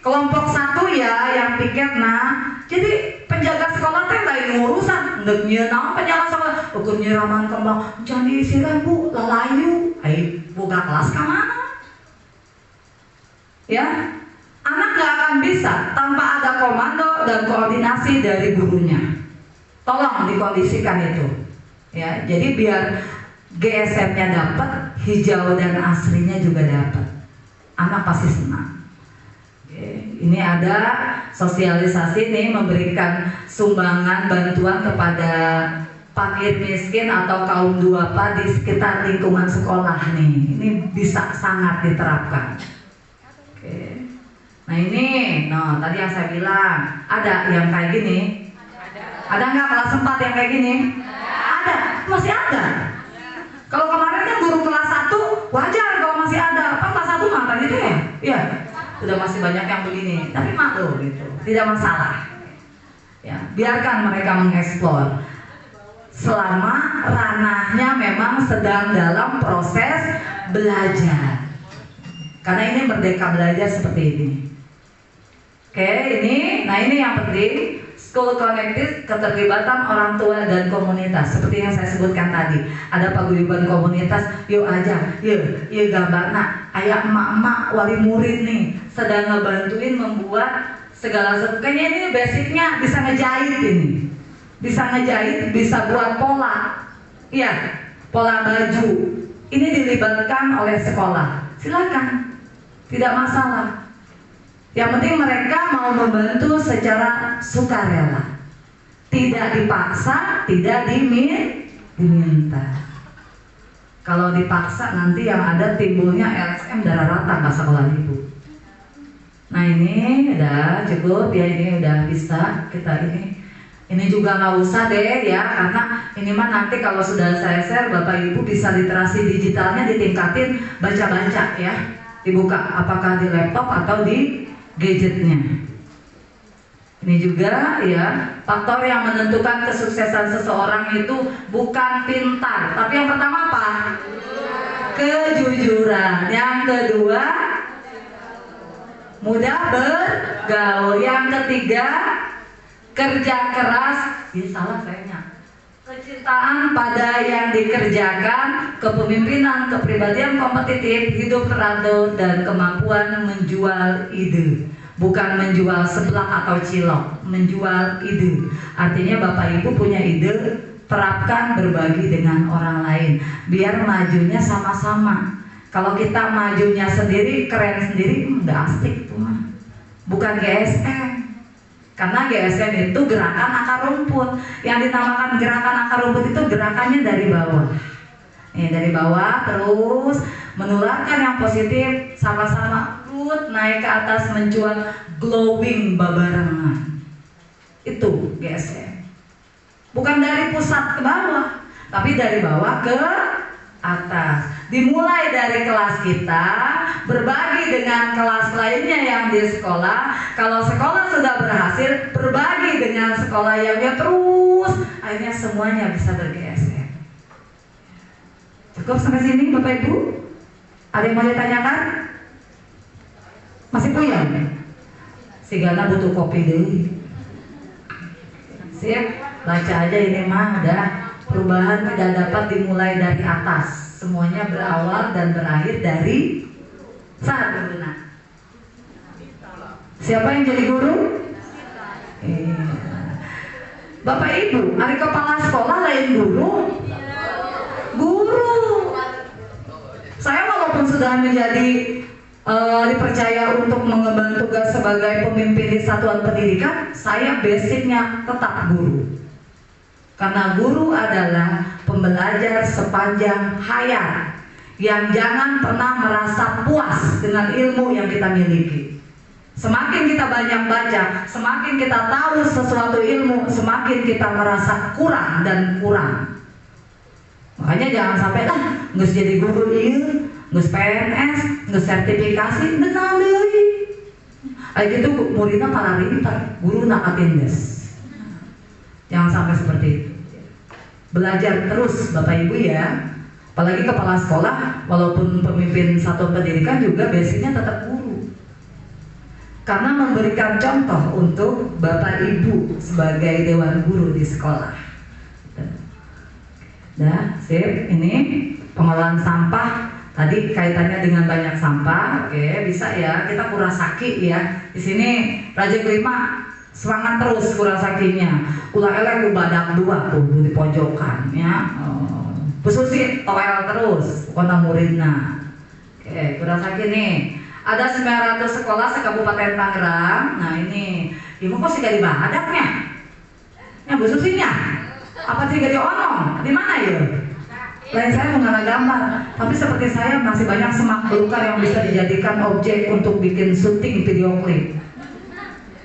kelompok 1 ya yang piket. Nah, jadi penjaga sekolah teh lain urusan. Ndek nyeun naon penjaga sekolah? Ukur nyiraman kembang, jangan diisiran Bu, lalayu. Ai boga kelas ka mana? Ya, anak gak akan bisa tanpa ada komando dan koordinasi dari gurunya. Tolong dikondisikan itu. Ya, jadi biar GSM-nya dapat, hijau dan aslinya juga dapat. Anak pasti senang. Ini ada sosialisasi nih, memberikan sumbangan bantuan kepada fakir miskin atau kaum duafa di sekitar lingkungan sekolah nih. Ini bisa sangat diterapkan. Oke. Nah ini, tadi yang saya bilang ada yang kayak gini. Ada nggak kelas 4 yang kayak gini? Ada, masih ada. Kalau kemarin kan guru kelas 1 wajar kalau masih ada. Apa kelas 1 mah gitu ya? Iya. Sudah masih banyak yang begini, tapi maklum gitu, tidak masalah. Ya, biarkan mereka mengeksplor selama ranahnya memang sedang dalam proses belajar. Karena ini merdeka belajar seperti ini. Oke, ini yang penting. School connected, keterlibatan orang tua dan komunitas. Seperti yang saya sebutkan tadi, ada paguyuban komunitas. Yuk aja, yuk gambarna. Ayah emak-emak wali murid nih sedang ngebantuin membuat segala sesuatu. Kayaknya ini basicnya bisa ngejahit ini. Bisa ngejahit, bisa buat pola. Iya, pola baju. Ini dilibatkan oleh sekolah. Silakan, tidak masalah. Yang penting mereka mau membantu secara sukarela, tidak dipaksa, tidak diminta. Kalau dipaksa nanti yang ada timbulnya LSM darah rata nggak sekolah ibu. Nah ini udah cukup ya, ini udah bisa kita ini juga nggak usah deh ya, karena ini mah nanti kalau sudah saya share bapak ibu bisa literasi digitalnya ditingkatin, baca-baca ya, dibuka apakah di laptop atau di gadgetnya. Ini juga ya, faktor yang menentukan kesuksesan seseorang itu bukan pintar, tapi yang pertama apa? Kejujuran. Yang kedua, mudah bergaul. Yang ketiga, kerja keras. Ini salah kayaknya. Kecintaan pada yang dikerjakan, kepemimpinan, kepribadian kompetitif, hidup teratur, dan kemampuan menjual ide. Bukan menjual seblak atau cilok, menjual ide. Artinya Bapak Ibu punya ide, terapkan, berbagi dengan orang lain. Biar majunya sama-sama. Kalau kita majunya sendiri, keren sendiri, nggak asik tuh mah. Bukan GSM. Karena GSM itu gerakan akar rumput. Yang dinamakan gerakan akar rumput itu gerakannya dari bawah. Dari bawah terus menularkan yang positif, sama-sama naik ke atas mencuat glowing babarengan. Itu GSM. Bukan dari pusat ke bawah, tapi dari bawah ke atas. Dimulai dari kelas kita, berbagi dengan kelas lainnya yang di sekolah. Kalau sekolah sudah berhasil, berbagi dengan sekolah yang terus, akhirnya semuanya bisa ber-GSM. Cukup sampai sini Bapak Ibu? Ada yang mau ditanyakan? Masih puyeng? Sigana butuh kopi dulu. Sip, baca aja ini mah udah. Perubahan tidak dapat dimulai dari atas. Semuanya berawal dan berakhir dari satu benar. Siapa yang jadi guru? Bapak Ibu, hari kepala sekolah lain guru. Guru. Saya walaupun sudah menjadi dipercaya untuk mengemban tugas sebagai pemimpin di satuan pendidikan, saya basicnya tetap guru. Karena guru adalah pembelajar sepanjang hayat yang jangan pernah merasa puas dengan ilmu yang kita miliki. Semakin kita banyak baca, semakin kita tahu sesuatu ilmu, semakin kita merasa kurang dan kurang. Makanya jangan sampai nggak jadi guru ini, nggak PNS, nggak sertifikasi, dengar deui. Ayo gitu muridnya para rintar, guru nak atindes. Jangan sampai seperti itu. Belajar terus Bapak Ibu ya. Apalagi kepala sekolah, walaupun pemimpin satuan pendidikan juga basicnya tetap guru. Karena memberikan contoh untuk Bapak Ibu sebagai dewan guru di sekolah. Nah, sip, ini pengolahan sampah. Tadi kaitannya dengan banyak sampah. Oke, bisa ya. Kita Kurasaki ya. Di sini Raja Kelima semangat terus Kurasakinya. Ulah elek badak dua tuh di pojokan ya. Khususin toel terus kota muridna. Oke, Kurasaki nih. Ada 900 sekolah se-Kabupaten Tangerang. Nah ini, ibu kok sih gak di badaknya? Ya khususinnya. Apa sih gak di onong? Di mana ya? Lain saya mengenal gambar, tapi seperti saya masih banyak semak belukar yang bisa dijadikan objek untuk bikin syuting video klip.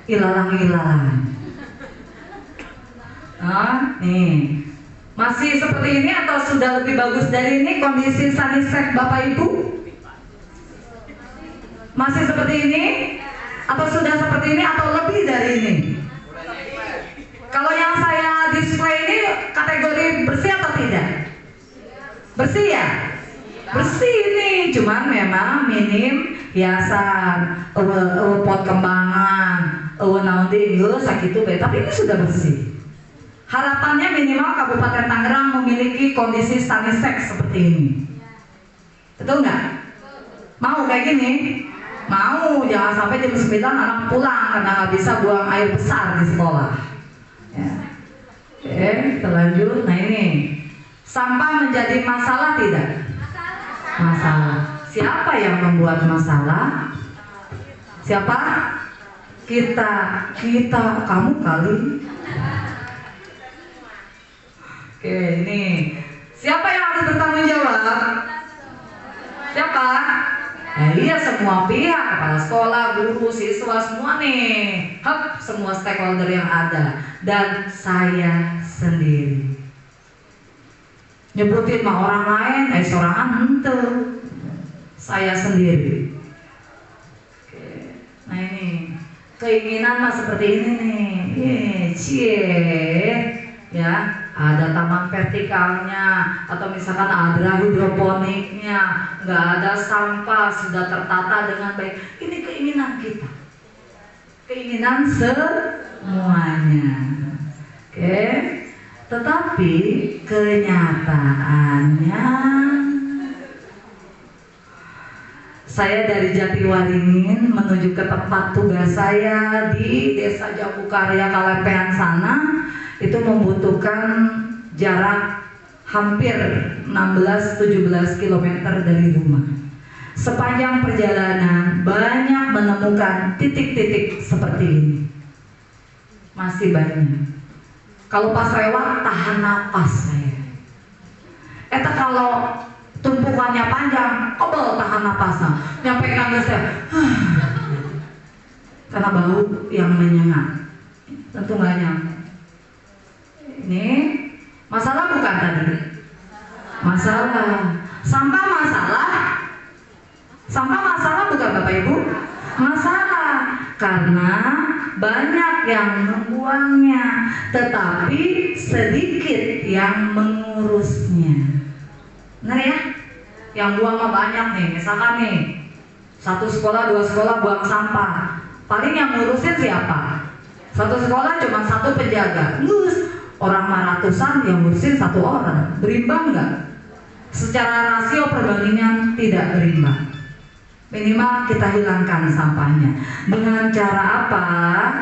Ilalang-ilalang. Nah, nih. Masih seperti ini atau sudah lebih bagus dari ini kondisi sanisek Bapak Ibu? Masih seperti ini? Atau sudah seperti ini atau lebih dari ini? Kalau yang saya display ini kategori bersih atau tidak? Bersih ya? Bersih nih, cuman memang minim hiasan, pot kembangan, naon geus sakitu bae, tapi ini sudah bersih. Harapannya minimal Kabupaten Tangerang memiliki kondisi sanisek seperti ini. Betul nggak? Mau kayak gini? Mau, jangan sampai jam 9 anak pulang karena nggak bisa buang air besar di sekolah. Ya. Oke, kita lanjut. Nah ini, sampah menjadi masalah tidak? Masalah. Siapa yang membuat masalah? Siapa? Kita, kamu kali. Oke, ini siapa yang harus bertanggung jawab? Siapa? Iya semua pihak, kepala sekolah, guru, siswa, semua nih. Semua stakeholder yang ada. Dan saya sendiri. Nyebutin mah orang lain, sorangan hente. Saya sendiri. Oke. Nah ini, keinginan mah seperti ini nih. Ya, ada taman vertikalnya atau misalkan ada hidroponiknya, nggak ada sampah, sudah tertata dengan baik. Ini keinginan kita, keinginan semuanya. Oke, tetapi kenyataannya saya dari Jatiwaringin menuju ke tempat tugas saya di Desa Jambu Karya Kalepean sana itu membutuhkan jarak hampir 16-17 km dari rumah. Sepanjang perjalanan banyak menemukan titik-titik seperti ini. Masih banyak. Kalau pas lewat tahan napas saya. Eta kalau tumpukannya panjang, kobel tahan napasnya. Nyampe kami saya, karena bau yang menyengat. Tentu nggak nyampe. Ini masalah bukan tadi? Masalah. Sampah masalah? Sampah masalah bukan Bapak Ibu? Masalah. Karena banyak yang membuangnya, tetapi sedikit yang mengurusnya. Benar ya? Yang buang mah banyak nih. Misalkan nih, Satu sekolah, 2 sekolah buang sampah. Paling yang ngurusin siapa? Satu sekolah cuma 1 penjaga. Orang ratusan yang ngurusin 1 orang. Berimbang nggak? Secara rasio perbandingan tidak berimbang. Minimal kita hilangkan sampahnya. Dengan cara apa?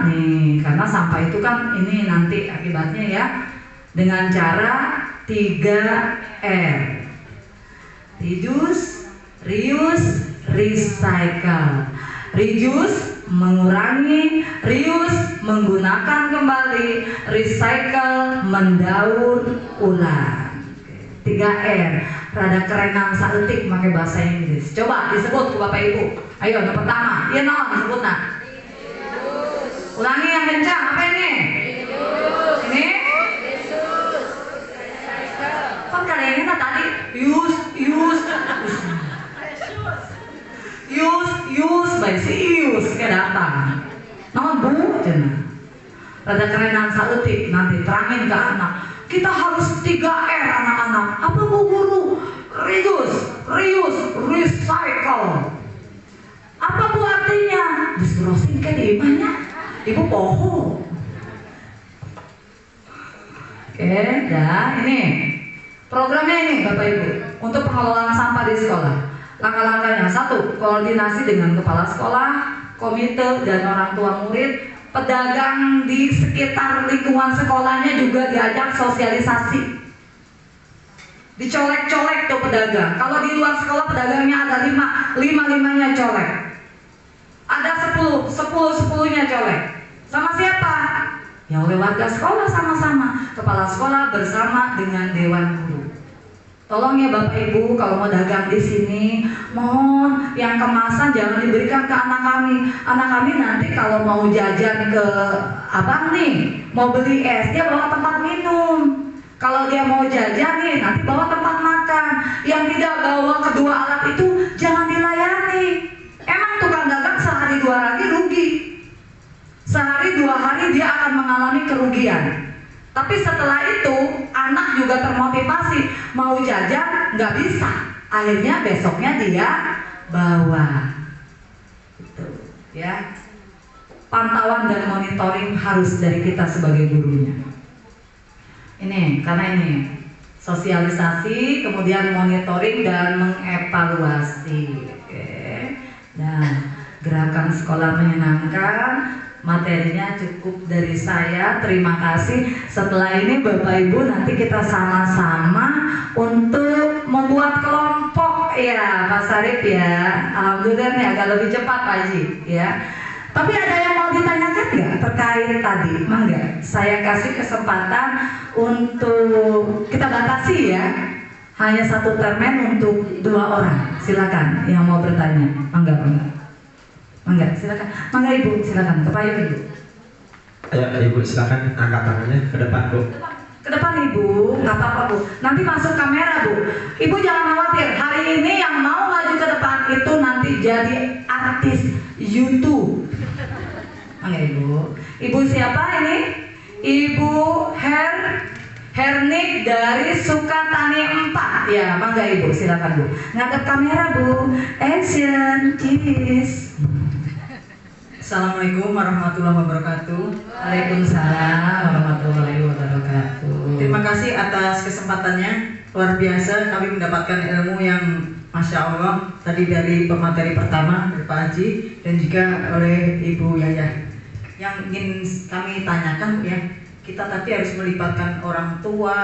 Nih, karena sampah itu kan ini nanti akibatnya ya. Dengan cara 3R. Reduce, reuse, recycle. Reduce mengurangi, reuse menggunakan kembali, recycle mendaur ulang. 3R. Rada kerenan saeutik pakai bahasa Inggris. Coba disebut ke Bapak Ibu. Ayo, yang pertama. Iya non, disebut nah. Ulangi yang kencang. Apa ini? Ini? Kan kalian tadi use, baik si use kayak datang. Namun bu, cenah. Rada kerenan saeutik nanti terangin ke anak. Kita harus 3R anak-anak. Apa bu guru? Reduce, reuse, recycle. Apa bu artinya? Disrosin ke di mana? Ibu poho. Oke, dah ini programnya ini Bapak Ibu untuk pengelolaan sampah di sekolah. Langkah-langkahnya 1, koordinasi dengan kepala sekolah, komite dan orang tua murid. Pedagang di sekitar lingkungan sekolahnya juga diajak sosialisasi. Dicolek-colek tuh pedagang. Kalau di luar sekolah pedagangnya ada 5-5-nya colek. Ada 10-10-nya colek. Sama siapa? Ya oleh warga sekolah sama-sama. Kepala sekolah bersama dengan dewan guru. Tolong ya Bapak Ibu, kalau mau dagang di sini, mohon yang kemasan jangan diberikan ke anak kami. Anak kami nanti kalau mau jajan ke abang nih, mau beli es, dia bawa tempat minum. Kalau dia mau jajan nih, nanti bawa tempat makan. Yang tidak bawa kedua alat itu jangan dilayani. Emang tukang dagang sehari 2 hari rugi. Sehari 2 hari dia akan mengalami kerugian. Tapi setelah itu anak juga termotivasi mau jajan nggak bisa, akhirnya besoknya dia bawa. Gitu, ya. Pantauan dan monitoring harus dari kita sebagai gurunya. Ini karena ini sosialisasi, kemudian monitoring dan mengevaluasi. Oke. Nah, gerakan sekolah menyenangkan. Materinya cukup dari saya, terima kasih. Setelah ini Bapak Ibu nanti kita sama-sama untuk membuat kelompok ya Pak Sarip ya. Alhamdulillah nih agak lebih cepat Pak Haji ya. Tapi ada yang mau ditanyakan nggak terkait tadi? Mangga, saya kasih kesempatan untuk kita batasi ya. Hanya 1 termen untuk 2 orang. Silakan yang mau bertanya. Mangga. Mangga, silakan. Mangga Ibu, silakan. Kepayung Ibu. Ayo Ibu silakan angkat tangannya ke depan Bu. Ke depan Ibu, nggak apa-apa Bu. Nanti masuk kamera Bu. Ibu jangan khawatir. Hari ini yang mau maju ke depan itu nanti jadi artis YouTube. Mangga Ibu. Ibu siapa ini? Ibu Hernik dari Sukatani 4. Ya, mangga Ibu, silakan Bu. Ngadep kamera Bu. Action, cheese. Assalamualaikum warahmatullahi wabarakatuh. Waalaikumsalam warahmatullahi wabarakatuh. Terima kasih atas kesempatannya. Luar biasa kami mendapatkan ilmu yang Masya Allah tadi dari pemateri pertama dari Pak Haji dan juga oleh Ibu Yaya. Yang ingin kami tanyakan ya, kita tadi harus melibatkan orang tua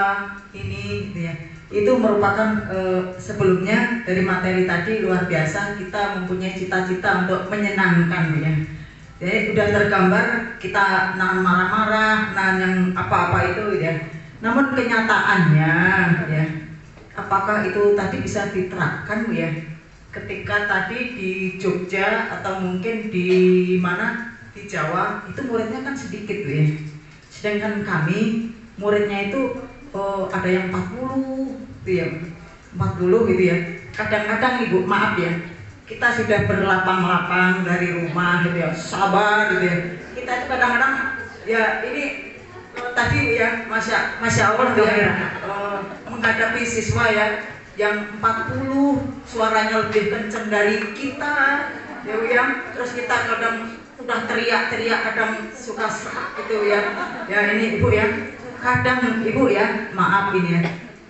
ini gitu ya. Itu merupakan sebelumnya dari materi tadi luar biasa kita mempunyai cita-cita untuk menyenangkan ya. Jadi udah tergambar kita nahan marah-marah, nahan yang apa-apa itu ya. Namun kenyataannya ya, apakah itu tadi bisa diterapkan Bu ya? Ketika tadi di Jogja atau mungkin di mana di Jawa itu muridnya kan sedikit Bu ya. Sedangkan kami muridnya itu ada yang 40 gitu ya. 40 gitu ya. Kadang-kadang Ibu maaf ya, kita sudah berlapang-lapang dari rumah gitu ya, sabar gitu ya. Kita itu kadang-kadang ya ini tadi ya Masya Allah ya, menghadapi siswa ya yang 40 suaranya lebih kenceng dari kita ya Bu ya. Terus kita kadang udah teriak-teriak, kadang suka serak gitu ya. Ya ini Ibu ya, kadang Ibu ya, maaf ini ya.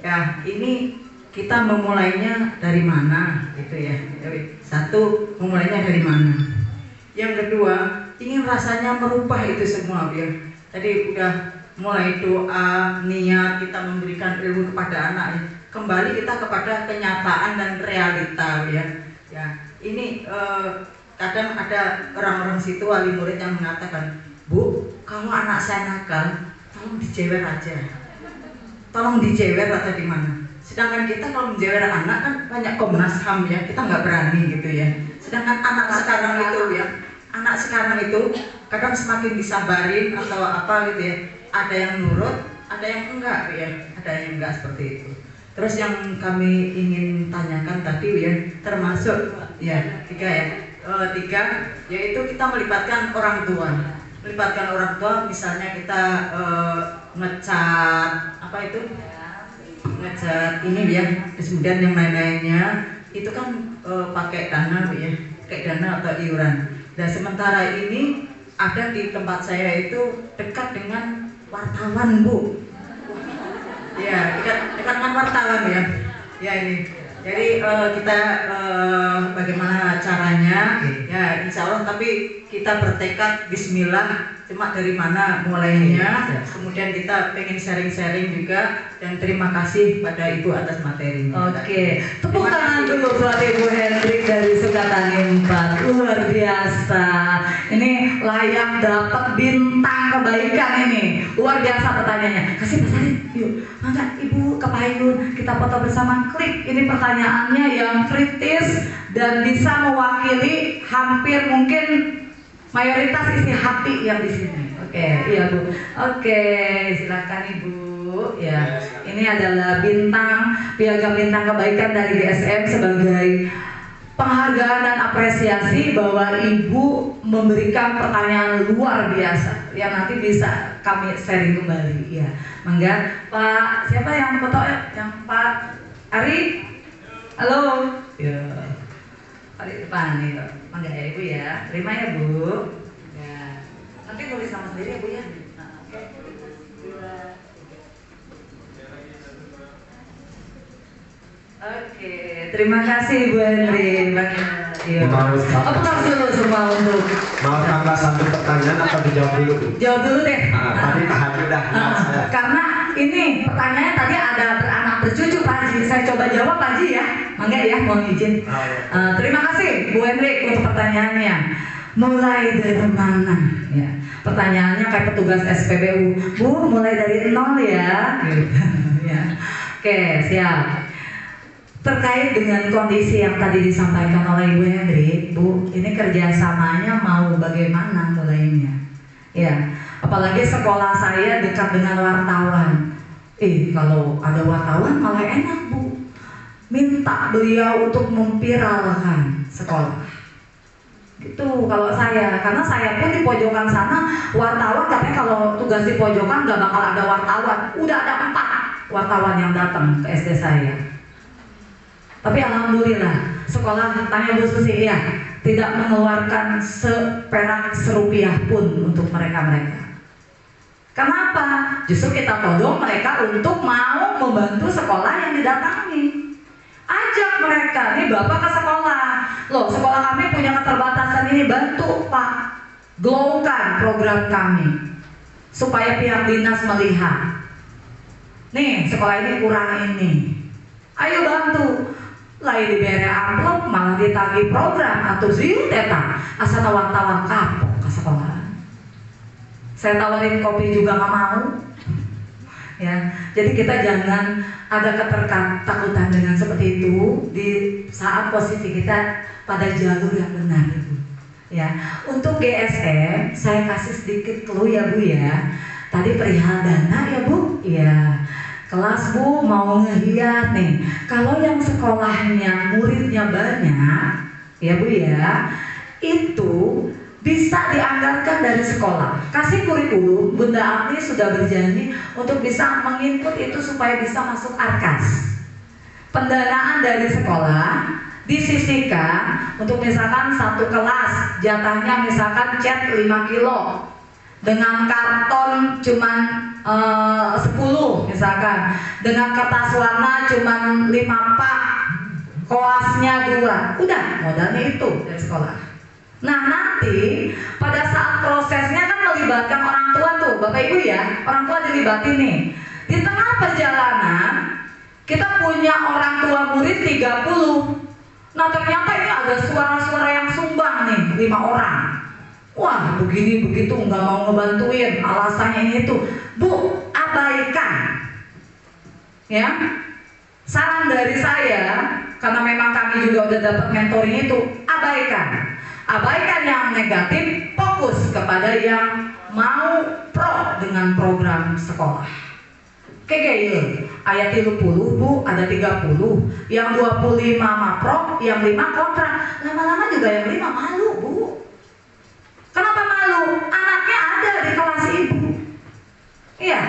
Ya ini kita memulainya dari mana gitu ya. Satu, memulainya dari mana. Yang kedua, ingin rasanya merubah itu semua Bu ya. Tadi udah mulai doa, niat kita memberikan ilmu kepada anak ya. Kembali kita kepada kenyataan dan realita ya. Ya, ini kadang ada orang-orang situ wali murid yang mengatakan, Bu, kalau anak saya nakal, tolong dijewer aja. Tolong dijewer atau di mana? Sedangkan kita kalau menjewer anak kan banyak Komnas HAM ya, kita nggak berani gitu ya. Sedangkan anak sekarang itu kadang semakin disabarin atau apa gitu ya. Ada yang nurut, ada yang enggak ya, ada yang enggak seperti itu. Terus yang kami ingin tanyakan tadi ya, termasuk ya tiga, yaitu kita melibatkan orang tua. Melibatkan orang tua, misalnya kita ngecat apa itu, ngecat ini ya, kemudian yang lain-lainnya itu kan pakai dana ya, pakai dana atau iuran. Dan sementara ini ada di tempat saya itu dekat dengan wartawan Bu. Ya, dekat dengan wartawan ya. Ya ini. Jadi kita bagaimana caranya? Ya, insya Allah. Tapi kita bertekad Bismillah. Cuma dari mana mulainya? Kemudian kita pengen sharing-sharing juga. Dan terima kasih pada Ibu atas materinya. Oke, tepuk tangan dulu buat Ibu Hendrik dari Sukatani 4. Luar biasa. Ini layak dapat bintang kebaikan ini. Luar biasa pertanyaannya. Kasih Mas Arif, yuk. Mangga Ibu ke payung, kita foto bersama. Klik. Ini pertanyaannya yang kritis dan bisa mewakili hampir mungkin mayoritas isi hati yang di sini. Oke, iya Bu. Oke, silakan Ibu. Ya, ini adalah piagam bintang kebaikan dari GSM sebagai penghargaan dan apresiasi bahwa Ibu memberikan pertanyaan luar biasa yang nanti bisa kami sharing kembali. Ya, mangga Pak, siapa yang foto? Yang Pak Ari? Halo. Ya. Pak di depan nih, mangga ya Ibu ya. Terima ya Bu. Ya. Nanti tulis nama sendiri ya Bu ya. Oke, terima kasih Bu Henry. Applause dulu semua untuk. Mau tambah satu pertanyaan atau dijawab dulu? Jawab dulu deh. Tadi tahan udah. Karena ini pertanyaannya tadi ada beranak bercucu Pak Haji. Saya coba jawab Pak Haji ya. Mangga ya, mohon izin. Terima kasih Bu Henry untuk pertanyaannya. Mulai dari mana? Ya. Pertanyaannya kayak petugas SPBU. Bu, mulai dari nol ya. Ya. Oke, siap. Terkait dengan kondisi yang tadi disampaikan oleh Ibu Hendri, Bu, ini kerjasamanya mau bagaimana mulainya? Ya, apalagi sekolah saya dekat dengan wartawan. Kalau ada wartawan malah enak Bu, minta beliau untuk memviralkan sekolah. Gitu kalau saya, karena saya pun di pojokan sana wartawan katanya kalau tugas di pojokan nggak bakal ada wartawan. Udah ada 4 wartawan yang datang ke SD saya. Tapi alhamdulillah sekolah tanya Bu Susi ya tidak mengeluarkan seperak serupiah pun untuk mereka. Kenapa? Justru kita todong mereka untuk mau membantu sekolah yang didatangi. Ajak mereka, nih Bapak ke sekolah. Loh, sekolah kami punya keterbatasan ini, bantu Pak. Glowkan program kami supaya pihak dinas melihat. Nih, sekolah ini kurang ini. Ayo bantu. Lain diberi amplop malah ditagih program atau ziu teta asal wartawan kapok ke sekolah. Saya tawarin kopi juga nggak mau. Ya, jadi kita jangan ada ketertakutan dengan seperti itu di saat posisi kita pada jalur yang benar, Ibu. Ya, untuk GSM saya kasih sedikit clue ya Bu ya. Tadi perihal dana ya Bu. Ya. Kelas Bu mau ngehiat nih. Kalau yang sekolahnya muridnya banyak, ya Bu ya, itu bisa dianggarkan dari sekolah. Kasih kurikulum, Bunda Agni sudah berjanji untuk bisa menginput itu supaya bisa masuk Arkas. Pendanaan dari sekolah disisihkan untuk misalkan satu kelas jatahnya misalkan cat 5 kilo dengan karton cuman 10 misalkan, dengan kertas warna cuman 5 pak, koasnya 2, udah modalnya itu dari sekolah. Nah nanti pada saat prosesnya kan melibatkan orang tua tuh, Bapak Ibu ya, orang tua dilibatin nih. Di tengah perjalanan kita punya orang tua murid 30. Nah ternyata ini ada suara-suara yang sumbang nih 5 orang. Wah begini begitu nggak mau ngebantuin, alasannya ini itu. Bu, abaikan. Ya, saran dari saya, karena memang kami juga udah dapat mentoring itu, abaikan. Abaikan yang negatif, fokus kepada yang mau pro dengan program sekolah. Kegayel, ayat 30 Bu, ada 30, yang 25 mapro, yang 5 kontra. Lama-lama juga yang 5 malu Bu. Kenapa malu? Anaknya ada di kelas ibu. Iya,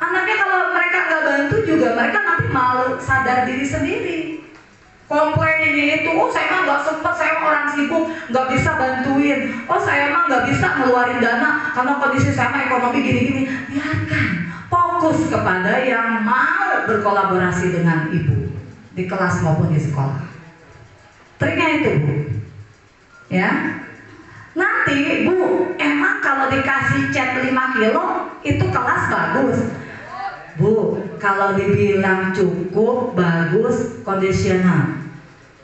anaknya kalau mereka nggak bantu juga mereka nanti malu, sadar diri sendiri. Komplain ini itu, oh saya mah nggak sempet, saya mah orang sibuk, nggak bisa bantuin. Oh saya mah nggak bisa ngeluarin dana karena kondisi saya mah ekonomi gini-gini. Biarkan, fokus kepada yang mau berkolaborasi dengan ibu di kelas maupun di sekolah. Triknya itu Bu, ya. Nanti Bu, emang kalau dikasih cat 5 kilo itu kelas bagus. Bu, kalau dibilang cukup, bagus, kondisional.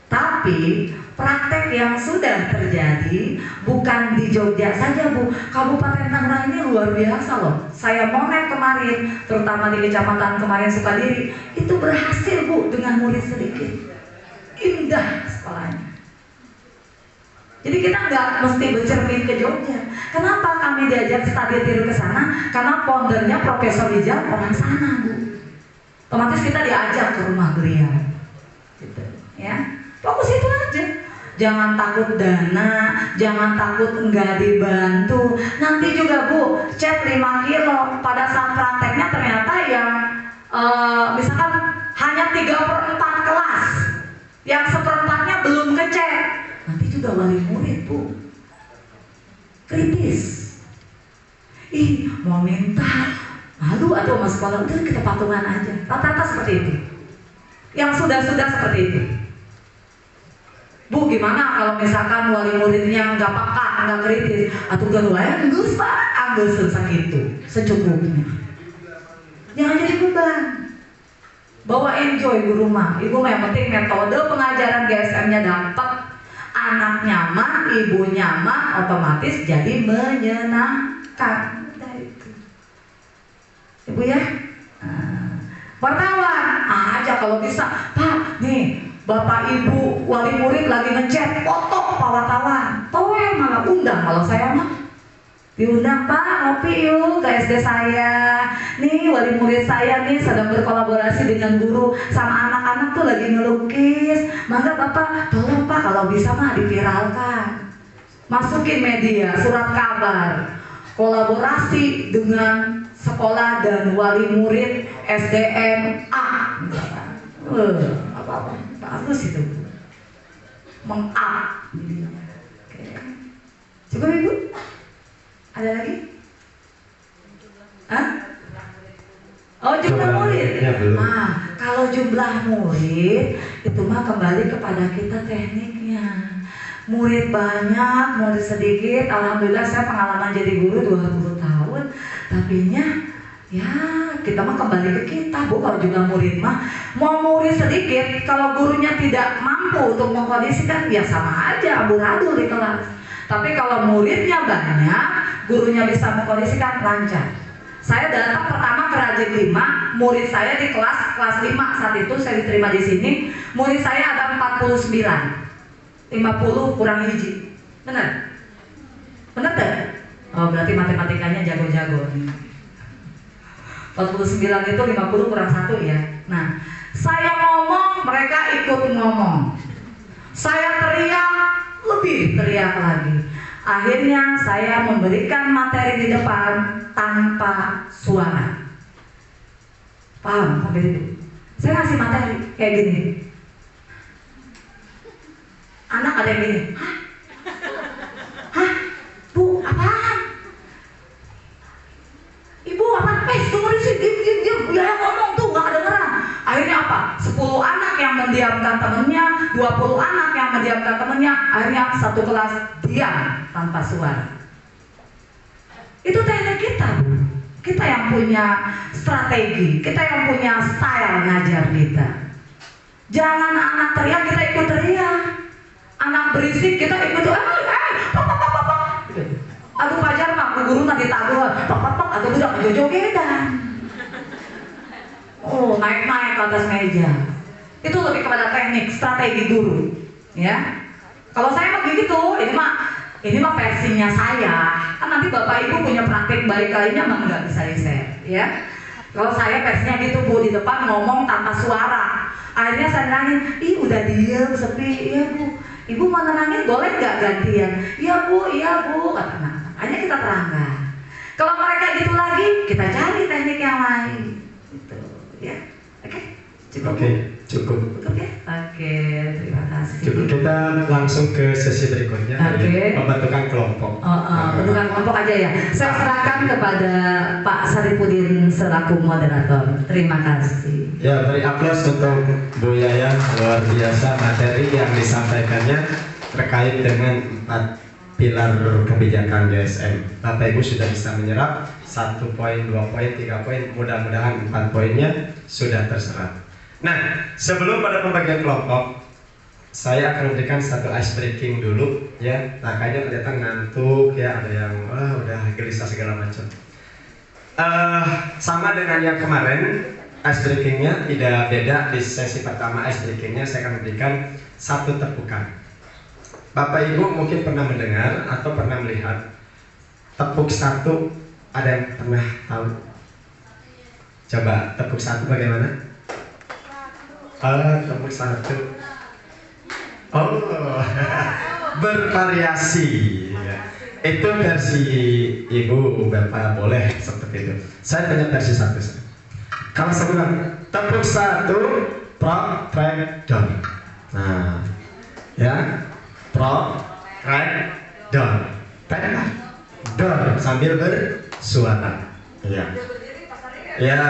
Tapi praktek yang sudah terjadi bukan di Jogja saja Bu, Kabupaten Tangerang ini luar biasa loh. Saya monet kemarin, terutama di kecamatan kemarin Sukadiri, itu berhasil Bu dengan murid sedikit. Indah sekolahnya. Jadi kita nggak mesti bercermin ke Jogja. Kenapa kami diajak studi tiru ke sana? Karena foundernya Profesor Rijal orang sana Bu. Otomatis kita diajak ke rumah beliau. Gitu. Ya, fokus itu aja. Jangan takut dana, jangan takut nggak dibantu. Nanti juga Bu, cat 5 kilo. Pada saat prakteknya ternyata yang misalkan hanya 3/4 kelas, yang 1/4-nya belum ngecek. Nanti juga wali murid Bu kritis. Ih mau minta, malu atau sama sekolah, udah kita patungan aja. Rata-rata seperti itu. Yang sudah-sudah seperti itu. Bu gimana kalau misalkan wali muridnya nggak peka, nggak kritis, atau galuan gus Pak, ambil segitu, secukupnya. Jangan jadi beban. Bawa enjoy di rumah. Ibu yang penting metode pengajaran GSM-nya dapat. Anak nyaman, ibu nyaman, otomatis jadi menyenangkan. Itu. Ibu ya, wartawan aja kalau bisa. Pak, nih bapak ibu wali murid lagi ngechat, foto Pak wartawan. Toel malah undang, kalau saya mah diundang, Pak ngopi yuk ke SD saya. Nih wali murid saya nih sedang berkolaborasi dengan guru sama anak-anak tuh lagi ngelukis. Maka Bapak tolong Pak kalau bisa mah diviralkan. Masukin media, surat kabar. Kolaborasi dengan sekolah dan wali murid SDN A. Apa-apa, bagus itu. Meng-up. Cukup Ibu? Ada lagi? Hah? Oh jumlah murid. Nah kalau jumlah murid itu mah kembali kepada kita tekniknya. Murid banyak, murid sedikit. Alhamdulillah saya pengalaman jadi guru 20 tahun. Tapinya ya kita mah kembali ke kita Bu. Kalau jumlah murid mah mau murid sedikit, kalau gurunya tidak mampu untuk mengkondisikan ya sama aja amburadul di kelas. Tapi kalau muridnya banyak, gurunya bisa mengkondisikan, lancar. Saya datang pertama ke Rajin 5, murid saya di kelas 5 saat itu saya diterima di sini. Murid saya ada 49, 50 kurang hiji. Benar? Benar tak? Oh berarti matematikanya jago-jago. 49 itu 50 kurang 1 ya. Nah, saya ngomong, mereka ikut ngomong. Saya teriak, lebih teriak lagi. Akhirnya saya memberikan materi di depan tanpa suara. Paham sampai itu? Saya ngasih materi kayak gini. ada yang gini, hah, bu, apaan? Ibu apaan? Tunggu di sini, diam, ya ngomong tuh nggak kedengeran. Akhirnya apa? 10 anak yang mendiamkan temennya, 20 anak yang mendiamkan temennya, akhirnya satu kelas diam tanpa suara. Itu teknik kita, Bu. Kita yang punya strategi, kita yang punya style ngajar kita. Jangan anak teriak kita ikut teriak, anak berisik kita ikut papa. Aduh pajar mah, guru tadi tahu, papa, atau budak jogedan. Oh, naik ke atas meja. Itu lebih kepada teknik, strategi guru, ya. Kalau saya mah begitu, ini mah versinya saya. Kan nanti bapak ibu punya praktik baik lainnya mah nggak bisa di-share, ya. Kalau saya versinya gitu, Bu, di depan ngomong tanpa suara. Akhirnya saya nangin, ih udah diem, sepi, iya Bu. Ibu mau nenangin boleh nggak gantian? Iya Bu, kata anak. Hanya kita terangkan. Kalau mereka gitu lagi, kita cari teknik yang lain. Gitu, ya. Oke, cukup. Oke, cukup. Cukup ya? Oke, terima kasih. Cukup, kita langsung ke sesi berikutnya. Oke. Pembentukan kelompok. Pembentukan kelompok aja ya. Saya serahkan kepada Pak Saripudin selaku moderator. Terima kasih. Ya, beri aplaus untuk Bu Yaya, luar biasa materi yang disampaikannya terkait dengan 4 pilar kebijakan DSM. Bapak Ibu sudah bisa menyerap 1 poin, 2 poin, 3 poin, mudah-mudahan 4 poinnya sudah terserap. Nah, sebelum pada pembagian kelompok, saya akan memberikan satu ice breaking dulu ya. Makanya ternyata ngantuk ya, ada yang udah gelisah segala macam. Sama dengan yang kemarin, ice breakingnya tidak beda. Di sesi pertama ice breakingnya saya akan memberikan 1 tepukan. Bapak Ibu mungkin pernah mendengar atau pernah melihat tepuk 1, ada yang pernah tahu? Coba tepuk 1 bagaimana? Tepuk 1. Oh, bervariasi ya. Itu versi Ibu, Bapak boleh seperti itu. Saya punya versi 1. Kalau saya bilang tepuk 1, prop, track, down. Nah, ya. Prop, track, down. Down sambil bersuara. Ya. Ya,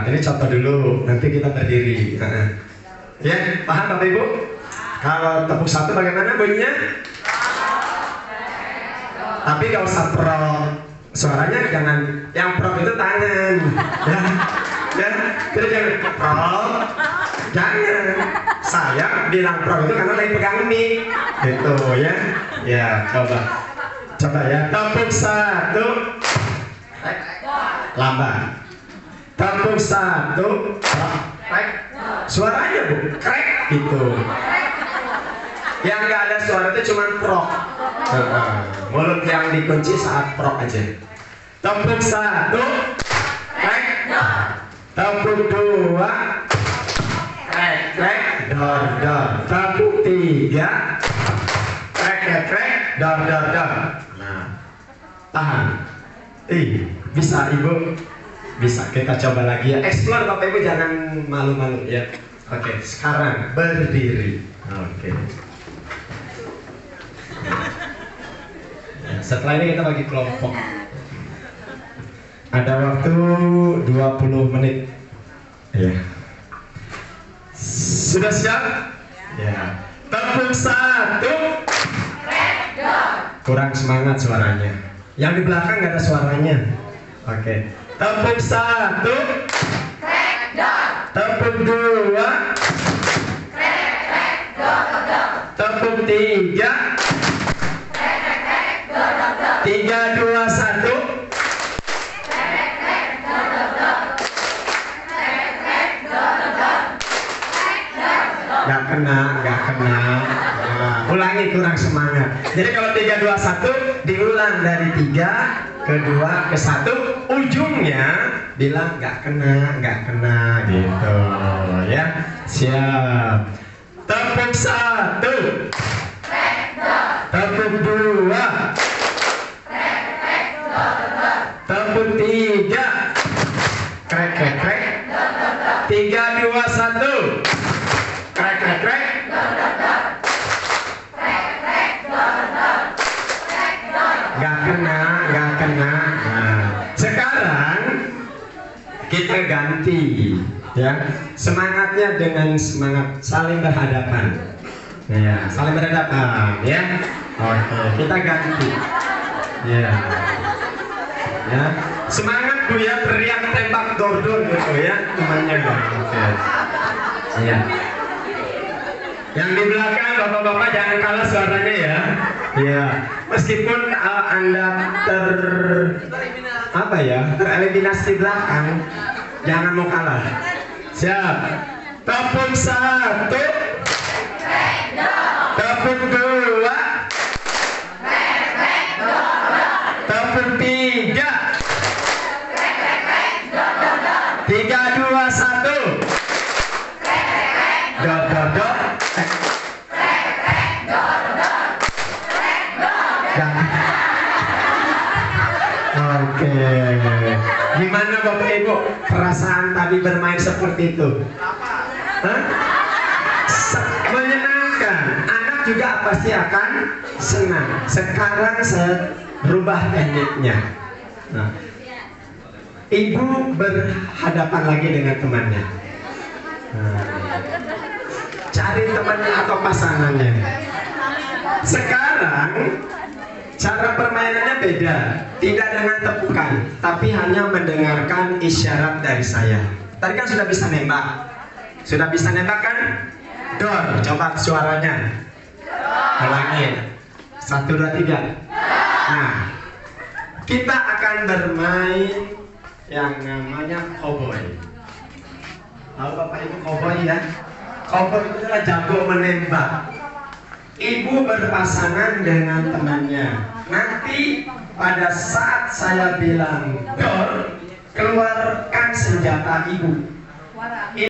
ini contoh dulu. Nanti kita berdiri. Ya, paham Bapak Ibu? Kalau tepuk 1 bagaimana bunyinya? Tapi gak usah prop. Suaranya jangan, yang prop itu tangan. Ya, jadi jangan prop. Jangan. Saya bilang prop itu karena lagi pegang mic. Gitu ya. Ya, coba ya. Tepuk 1. Lambat. Tepuk 1. Suaranya Bu, krek gitu. Yang nggak ada suara itu cuma prok. Mulut yang dikunci saat prok aja. Tepuk 1, krek. Tepuk 2, krek, dor. Tepuk 3, krek, dor. Nah, tahan. Bisa Ibu? Bisa, kita coba lagi ya. Explore Bapak Ibu, jangan malu-malu ya. Oke, sekarang berdiri. Oke. Setelah ini kita bagi kelompok. Ada waktu 20 menit. Ya. Sudah siap? Ya. Tepuk 1. Kurang semangat suaranya. Yang di belakang nggak ada suaranya. Oke. Tepuk 1. Tepuk 2. Tepuk 3. 3, 2, 1. Nggak kena. Nah, ulangi, kurang semangat. Jadi kalau 3, 2, 1 diulang dari 3 ke 2 ke 1, ujungnya bilang nggak kena gitu ya. Siap. Tepuk 1. Tepuk 2. Tepuk 3. Krek. 3, 2, 1. Krek. ganti, ya. Semangatnya dengan semangat saling berhadapan. Ya, saling berhadapan, ya. Oke, kita ganti. Ya. Ya. Semangat Bu ya, teriak tembak dordor gitu ya, temannya dong. Oke. Ya. Yang di belakang bapak-bapak jangan kalah suaranya ya. Ya, meskipun Anda tereliminasi belakang, jangan mau kalah. Siap. Tepuk 1, tepuk 2, tepuk 3, 3, 2, 1. Dot, dot, dot. Oke, gimana Bapak Ibu perasaan tadi bermain seperti itu? Hah? Menyenangkan. Anak juga pasti akan senang. Sekarang saya berubah tekniknya. Nah, Ibu berhadapan lagi dengan temannya. Nah, cari temannya atau pasangannya. Sekarang cara permainannya beda, tidak dengan tepukan, tapi hanya mendengarkan isyarat dari saya. Tadi kan sudah bisa nembak kan? Dor, coba suaranya. Ulangin. 1, 2, 3. Nah, kita akan bermain yang namanya cowboy. Tahu Bapak Ibu cowboy ya? Cowboy itu adalah jago menembak. Ibu berpasangan dengan temannya. Nanti pada saat saya bilang dor, keluarkan senjata ibu.